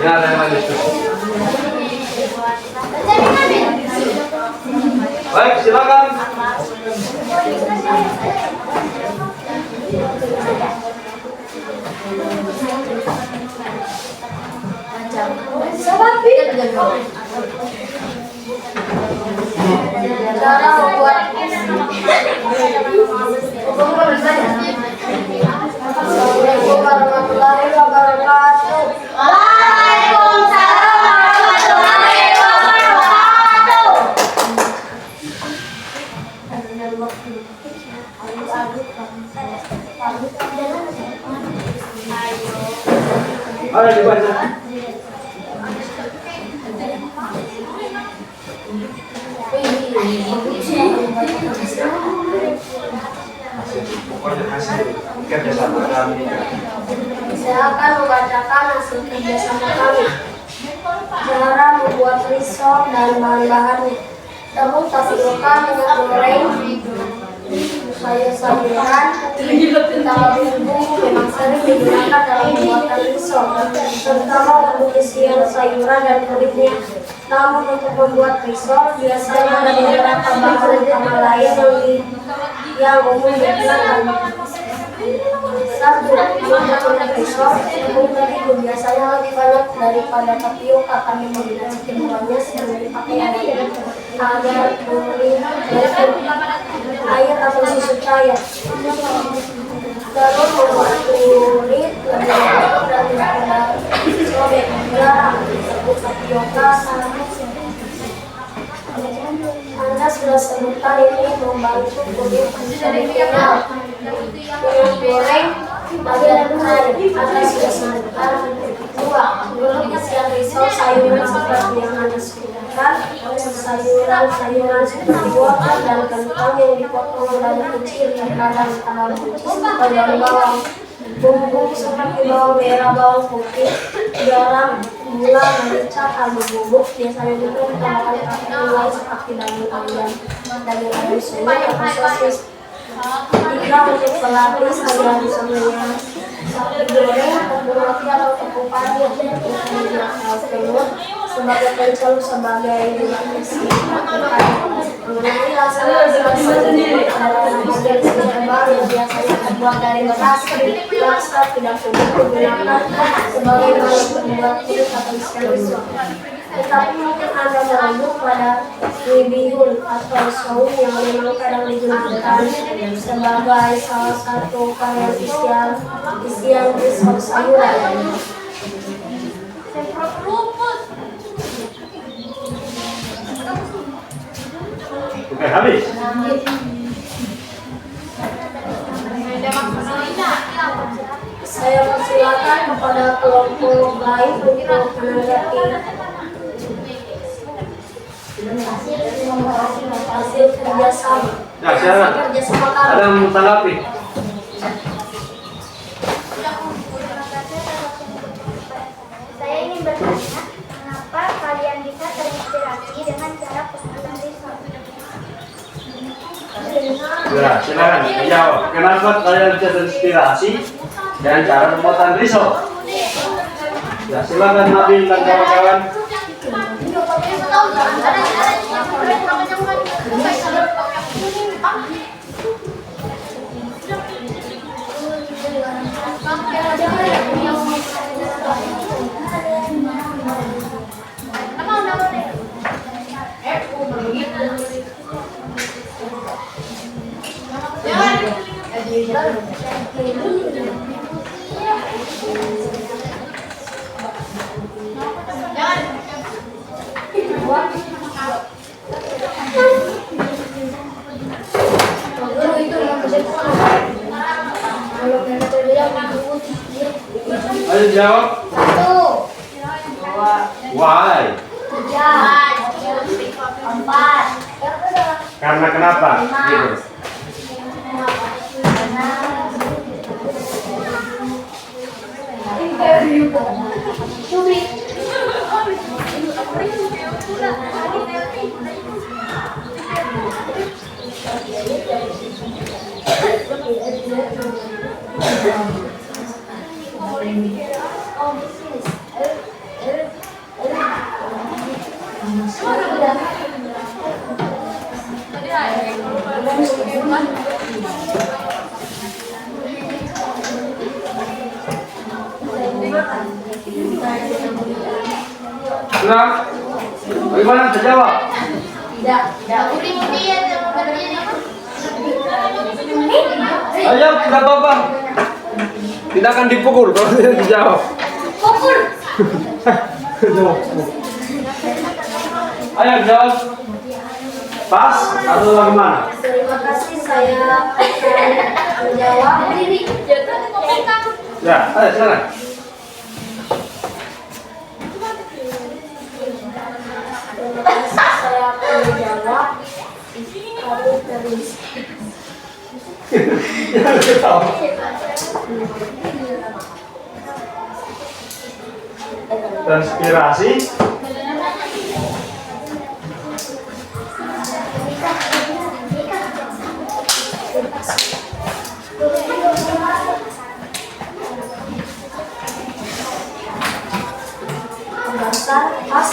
Ya, ada yang diskusi. Baik, silakan. Assalamualaikum warahmatullahi wabarakatuh. Waalaikumsalam warahmatullahi wabarakatuh. Ada di mana? Kerjasama kami. Saya akan membacakan hasil kerjasama kami. Cara membuat risol dan bahan-bahannya. Tepung tapioka, minyak goreng, sayur-sayuran, ditambah bumbu memang sering digunakan dalam pembuatan risol, terutama untuk isian sayuran dan kulitnya. Namun untuk membuat risol biasanya ada beberapa bahan utama lain yang umum digunakan. Satu, untuk risol, tepung terigu biasanya lebih banyak daripada tapioka karena kombinasi keduanya sering dipakai agar memberi air atau susu cair. Lalu membuat kulit lebih baik daripada sobek garam, tapioka, Anda sudah sebutkan ini membantu kulit menjadi kenyal. Minyak goreng bagian air Anda sudah sebutkan. Dua, belum isian risol sayuran seperti yang Anda sebutkan, sayuran seperti wortel dan kentang yang dipotong daun kecil, kadang buncis atau daun bawang. Bumbu seperti bawang merah, bawang putih, garam, gula, merica, kaldu bubuk biasanya ditumis tambahkan kacang lain seperti daging ayam, daging ayam suwir atau sosis. 3 untuk pelapis agar bisa menyajikan sapi goreng, tepung roti atau tepung pagi, kemudian telur sebagai pencel sebagai dilapis. Mengenai rasa sendiri adalah bagian serbal yang biasanya terbuat dari beras, rasa tidak cukup digunakan sebagai bahan pembuat kulit atau ikan. Tetapi mungkin Anda merujuk pada kue bihun atau saung yang memang kadang digunakan sebagai salah satu varian isian risol sayuran. Oke, habis. Saya persilakan kepada kelompok lain untuk menanggapi hasil kerjasama. Nah, silakan. Kerjasama kami. Ada yang mau tanggapi? Saya ingin bertanya, kenapa kalian bisa terinspirasi dengan cara pembuatan risol? Ya, silakan dijawab. Kenapa kalian bisa terinspirasi dengan cara pembuatan risol? Ya, silakan Nabil dan kawan-kawan. Ayo jawab. 1, 2, Why? 3, 4. Karena kenapa? Gitu. Sudah? Bagaimana terjawab? Tidak. Ayo, tidak apa-apa. Tidak akan dipukul kalau tidak dijawab. Pukul. Ayo jawab. Pas atau bagaimana? Terima kasih, saya akan menjawab. Ya, ayo silakan. Terima kasih, saya akan menjawab. Kamu terus. Transpirasi. Dasar pas.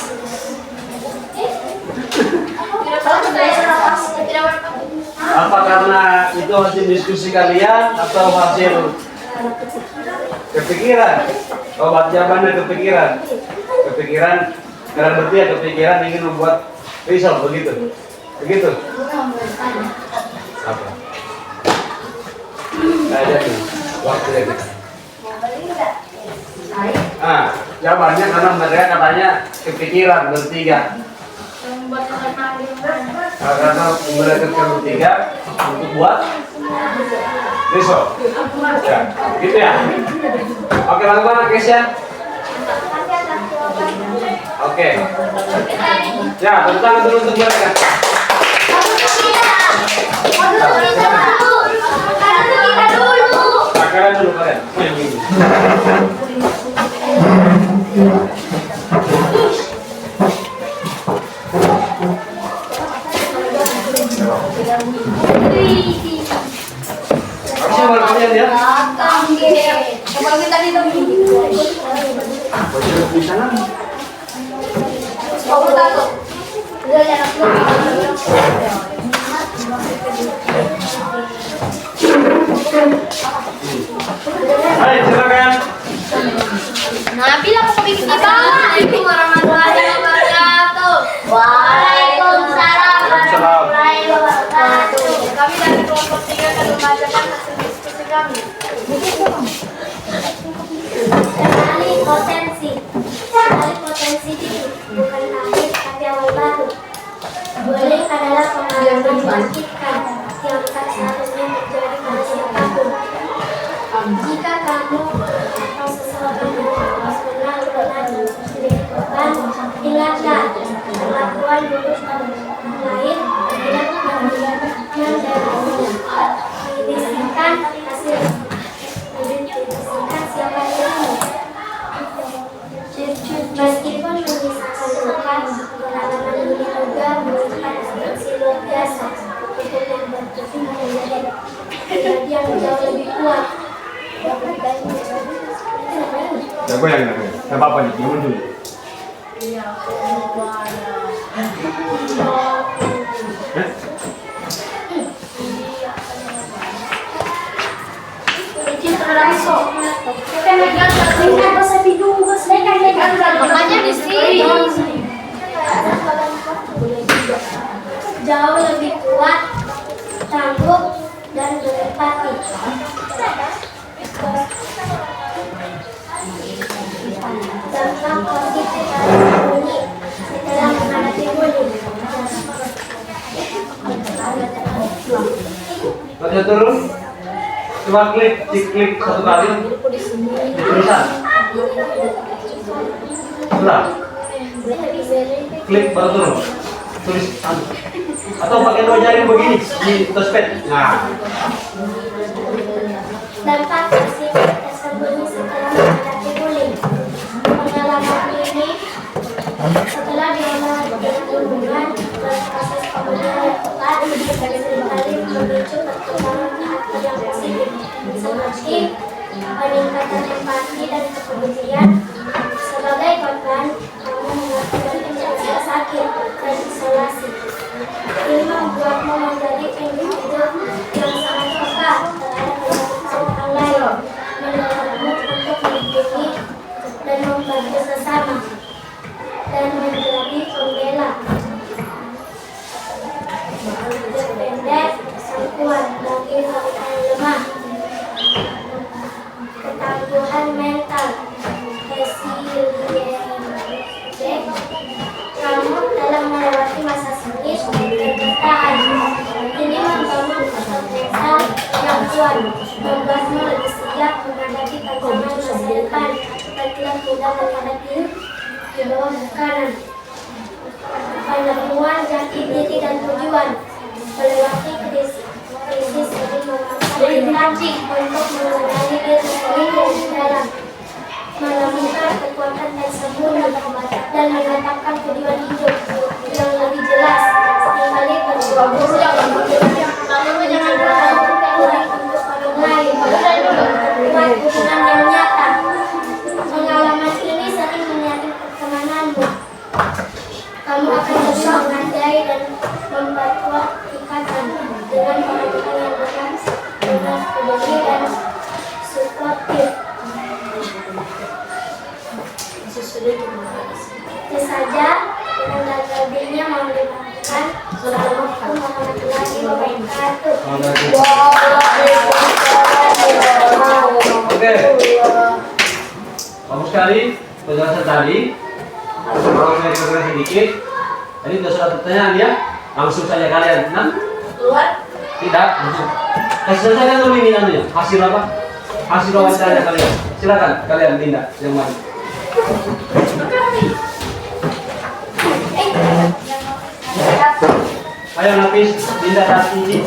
Apa karena itu hasil diskusi kalian atau hasil kepikiran? Oh, jawabannya kepikiran. Kepikiran, karena berarti ya kepikiran ingin membuat risol begitu. Begitu. Apa? Nah, jadi waktunya kita. Ah, jawabannya karena mereka katanya kepikiran bertiga. Karena mereka bertiga untuk buat risol. Ya, gitu ya. Oke, bagaimana guys ya? Oke. Ya, tepuk tangan dulu untuk mereka. kalian dulu kalian. Oh, yang ini. Harusnya baru kalian ya. Coba kita di Di sana. Oh, tato. Udah ya, Hai, silakan. Nah, bilang aku bikin di bawah. Assalamualaikum warahmatullahi wabarakatuh. Waalaikumsalam warahmatullahi wabarakatuh. Kami dari kelompok 3 akan membacakan hasil diskusi kami. Kenali potensi. Kenali potensi itu bukan akhir tapi awal baru. Boleh adalah pengalaman membangkitkan yang tak seharusnya terjadi pada siapapun. Jika kamu atau seseorang harus pernah menjadi korban, ingatlah perlakuan buruk orang lain tidak mendiskusikan hasil mendiskusikan siapa dirimu. Meskipun menyisakan luka, pengalaman ini juga merupakan inspirasi luar biasa untuk yang berpikir menjadi pribadi yang jauh lebih kuat. Ya goyang lagi. Enggak apa-apa nih, diam dulu. Makanya di sini jauh lebih kuat, tangguh dan berempati. Dampak positif bully setelah menghadapi bully. Baca turun. Coba klik satu kali. Tulisan. Sudah. Klik baru turun. Tulis atau pakai dua jari begini di touchpad. Nah. Dampak positif tersembunyi setelah menghadapi bully. Pengalaman ini setelah dialami dengan hubungan dan proses pemulihan yang tepat seringkali memicu perkembangan karakter yang positif seperti peningkatan empati dan kepedulian. Sebagai korban, kamu melakukan rasa sakit dan isolasi. Ini membuatmu menjadi individu yang sangat peka terhadap orang lain, mendorongmu untuk melindungi dan membantu sesama, dan menjadi pembela. Pendek, sang kuat bagi orang lemah. Ketangguhan mental, resiliensi. Kamu dalam melewati masa sulit dan bertahan. Ini membangun otot mental yang kuat, membuatmu lebih siap menghadapi tantangan masa depan dan tidak mudah menghadapi di bawah tekanan. Penemuan jati diri dan tujuan, melewati krisis sering memaksa untuk mengenali diri sendiri yang dalam, menemukan kekuatan yang sembunyi dan menetapkan tujuan hidup yang lebih jelas. Kembali berjuang untuk orang lain, membuat hubungan yang nyata. Pengalaman ini sering menjadi pertemananmu. Kamu akan lebih menghargai dan memperkuat ikatan dengan orang-orang yang benar peduli dan suportif. Itu saja dengan lebihnya mau dilakukan. Assalamualaikum warahmatullahi wabarakatuh. Oke. Bagus sekali penjelasan tadi. Kalau saya kira sedikit. Tadi sudah sudah pertanyaan ya. Langsung saja kalian. Nah, Keluar. tidak. Langsung. Kasih saja kan dulu ini anunya. Hasil apa? Hasil wawancara kalian. Silakan kalian Linda yang mana? Ayo Nafis, Linda dan Cici.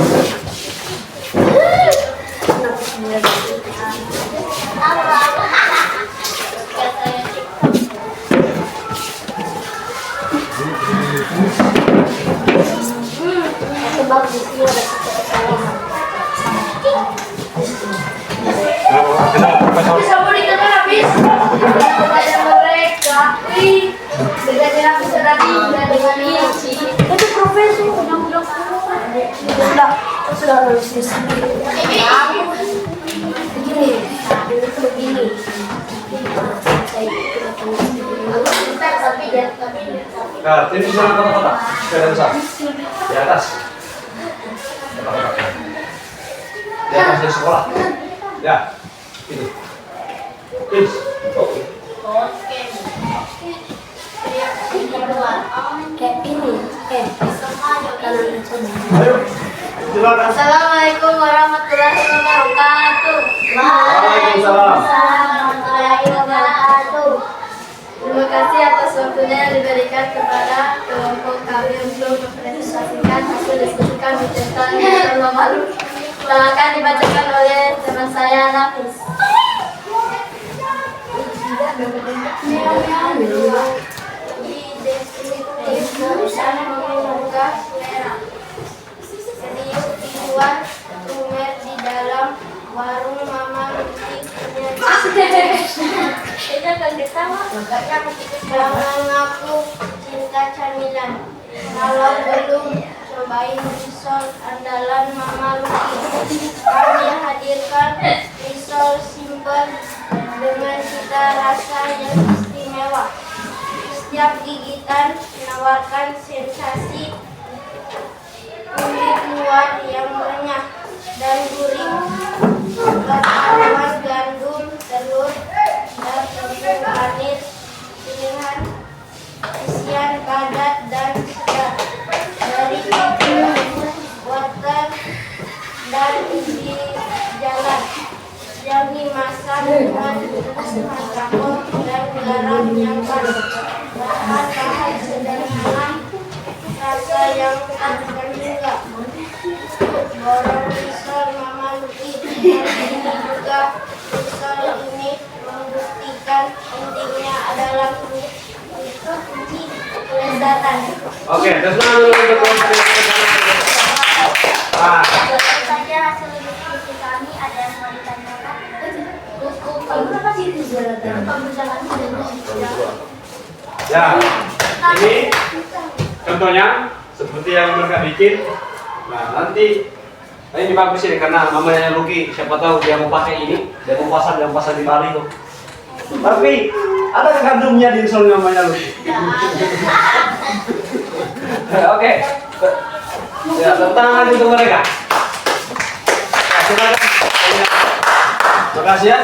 peristiwa dan kesalahan. Kenapa, Profesor? Bisa berikan habis. Kepada mereka, dengan tadi dengan ini. Itu profesor undang-undang sudah lulus di sini. Begini. Nah, ini di sana kotak-kotak. Sepeda besar. Di atas. Kotak-kotak. Di atas di sekolah. Ya, itu. Please. Oke. Kayak ini. Ayo. Silakan. Assalamualaikum warahmatullahi wabarakatuh. Waalaikumsalam. Warahmatullahi wabarakatuh. Terima kasih atas waktunya yang diberikan kepada kelompok kami untuk mempresentasikan hasil diskusi kami tentang norma baru yang akan dibacakan oleh teman saya Nafis. Mengunggah merah. Serius di luar, Tumer di dalam, warung Mama Lucy jangan aku cinta camilan. Kalau belum cobain risol andalan Mama Lucy, kami hadirkan risol simple dengan cita rasa yang istimewa. Setiap gigitan menawarkan sensasi kulit luar yang renyah dan gurih, berbahan gandum, telur, dan tepung manis pilihan, isian padat dan segar dari water dan di jalan yang dimasak dengan bahan kapur dan garam yang pas. Bahan-bahan sederhana, rasa yang tak terhingga. Borong risol Mama Lucy, dan juga risol ini membuktikan pentingnya adalah kunci kelezatan. Oke, terus dulu untuk Saja hasil diskusi kami ada yang mau ditanyakan. ya, ini contohnya seperti yang mereka bikin. Nah, nanti ini dibagusin karena mamanya Lucky, siapa tahu dia mau pakai ini, dia mau pasang di Bali tuh. Tapi ada kandungnya di risol namanya Lucky. Oke. Ya, tepuk tangan untuk mereka. Ya, silakan. Terima kasih ya.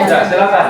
Ya, silakan.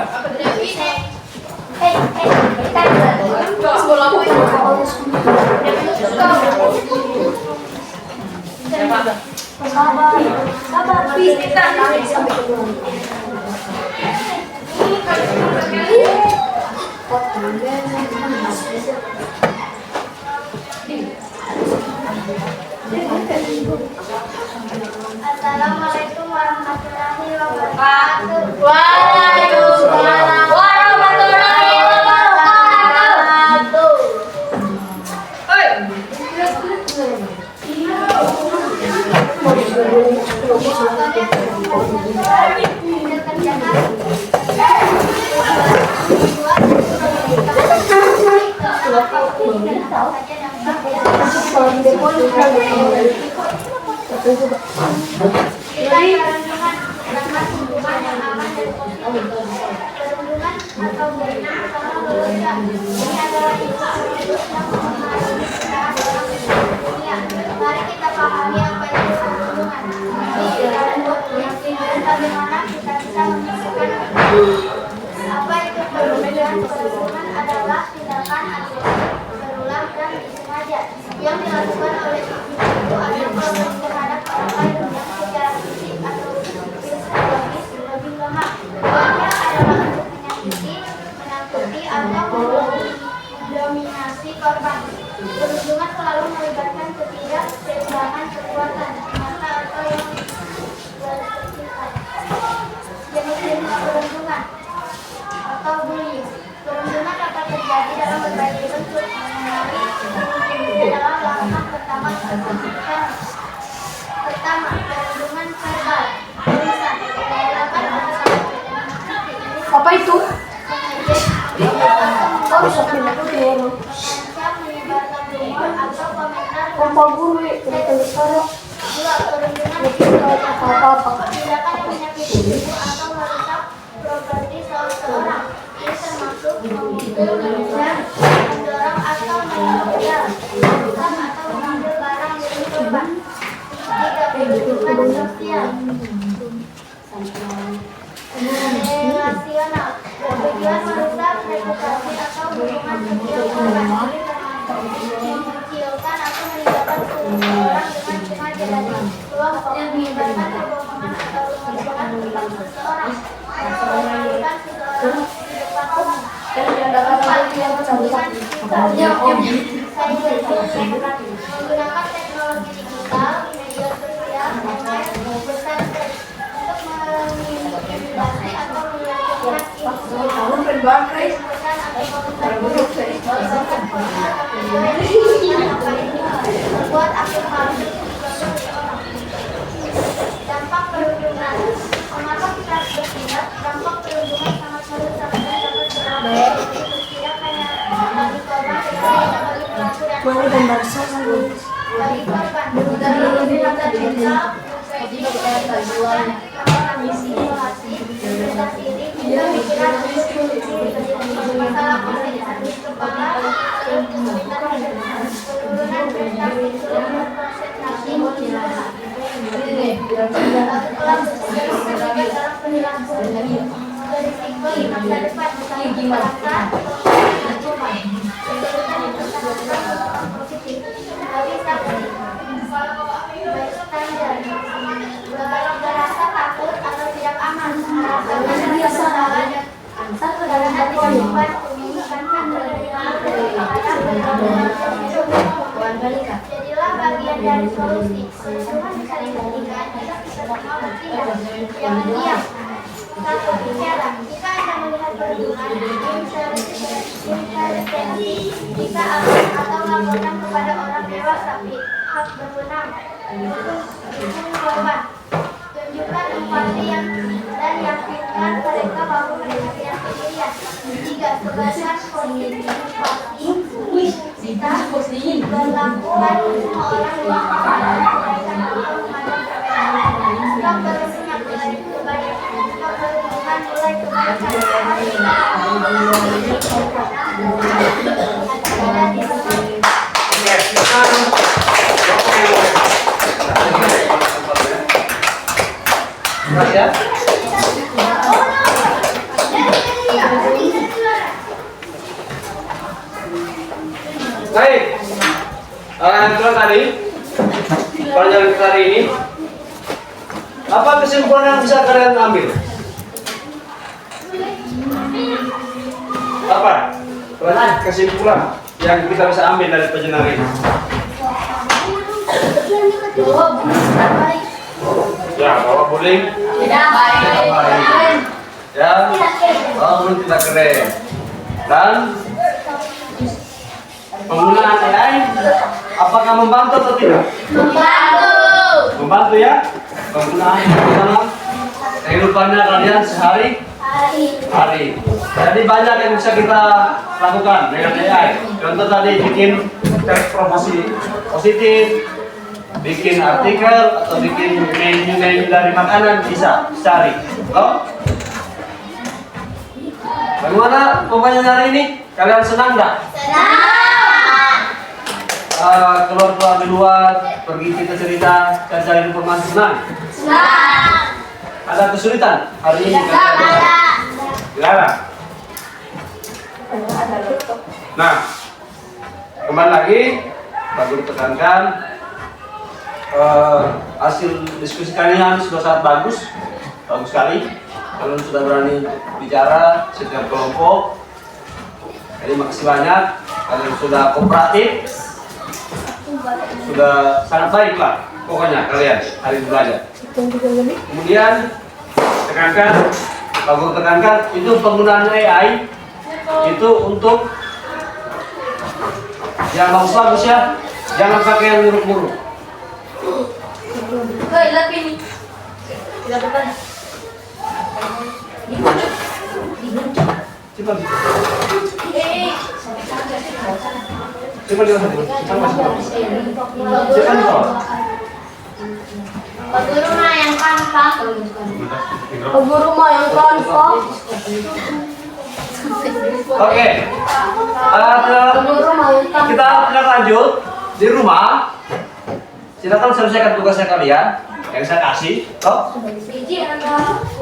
Assalamualaikum warahmatullahi wabarakatuh. Waalaikumsalam warahmatullahi wabarakatuh. Mari kita pahami apa itu perundungan. Bagaimana kita bisa menemukan apa itu perundungan? Perundungan adalah tindakan agresif, berulang dan disengaja yang dilakukan oleh individu atau kelompok terhadap orang lain yang secara fisik atau psikologis lebih lemah. Tujuannya adalah Pak Guru, tulis sekarang. Apa-apa. Tindakan yang menyakiti tubuh atau merusak properti seseorang. Ini termasuk memukul, menendang, mendorong atau menempel, merusak atau mengambil barang milik korban. 3. Kedudukan sosial. Relasional. Bertujuan merusak reputasi atau hubungan sosial korban. Mengecilkan atau meninggalkan seseorang dengan sengaja dari kelompok, menyebarkan kebohongan atau kebohongan tentang seseorang, atau memalukan seseorang di depan umum. Menggunakan teknologi digital, media sosial, online, besar untuk mengintimidasi atau menyalahgunakan informasi, pesan atau membuat akun palsu di sosial orang. Dampak perundungan. Mengapa kita bertindak? Dampak perundungan sangat merusak dan dapat berakhir tidak hanya bagi korban tetapi juga bagi pelaku dan bagi korban. Dari mental, masalah konsentrasi kepala, penurunan prestasi, konsentrasi, terlibat dalam perilaku, berisiko di masa depan, misalnya kekerasan, narkoba. Positif, tapi saksi, bystander, merasa takut atau tidak aman, merasa bersalah dan dalam korban menginginkan jadilah bagian dari solusi. Semua bisa dibuktikan jika kita semua bertindak. Jangan diam. 1. Bicara. Jika Anda melihat perundungan, intervensi bisa atau laporkan kepada orang dewasa pihak berwenang. Dukung korban. Tunjukkan empati dan yakinkan mereka bahwa mereka tidak sendirian. 3. Sebarkan positivasi kita berlakukan semua orang yang menyampaikan atau menghadap kebaikan. Stop berpihak mulai kebaikan. Stop berhubungan mulai kebaikan. Ya. Baik, itulah tadi pelajaran kita hari ini. Apa kesimpulan yang bisa kalian ambil? Apa? Kesimpulan yang kita bisa ambil dari pelajaran hari ini? Ya, bahwa bullying Tidak baik. ya, bullying tidak keren. Dan penggunaan AI apakah membantu atau tidak? Membantu ya. Penggunaan dalam kehidupannya kalian sehari-hari. Jadi banyak yang bisa kita lakukan dengan AI. Contoh tadi bikin teks promosi positif, bikin artikel atau bikin menu dari makanan bisa cari. Oh? Bagaimana pembelajaran hari ini? Kalian senang nggak? Keluar di luar, pergi cerita, cari informasi, senang? Ada kesulitan hari ini? Tidak ada. Nah, kembali lagi, Pak Guru tekankan hasil diskusi kalian sudah sangat bagus sekali. Kalian sudah berani bicara setiap kelompok. Jadi makasih banyak. Kalian sudah kooperatif. Sudah sangat baik lah pokoknya kalian hari ini belajar. Kemudian tekankan, Pak Guru tekankan itu penggunaan AI itu untuk yang bagus-bagus ya, jangan pakai yang muruk-muruk. Lihat ini. Tidak depan. Cepat. Simpan di sana, simpan masih. Simpan di sana. Pak Guru mah yang kanvas. Guru mah yang konfok. Oke. Guru mah yang konfok. Kita akan lanjut di rumah. Silakan selesaikan tugasnya kalian yang saya kasih. Toh,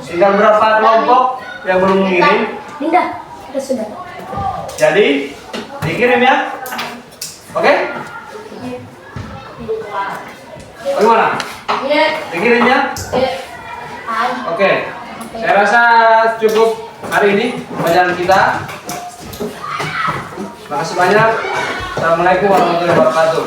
tinggal berapa kelompok yang belum mengirim. Linda, sudah. Jadi dikirim ya. Oke? Bagaimana? Iya. Dikirimnya? Oke. Saya rasa cukup hari ini pelajaran kita. Makasih banyak. Assalamualaikum warahmatullahi wabarakatuh.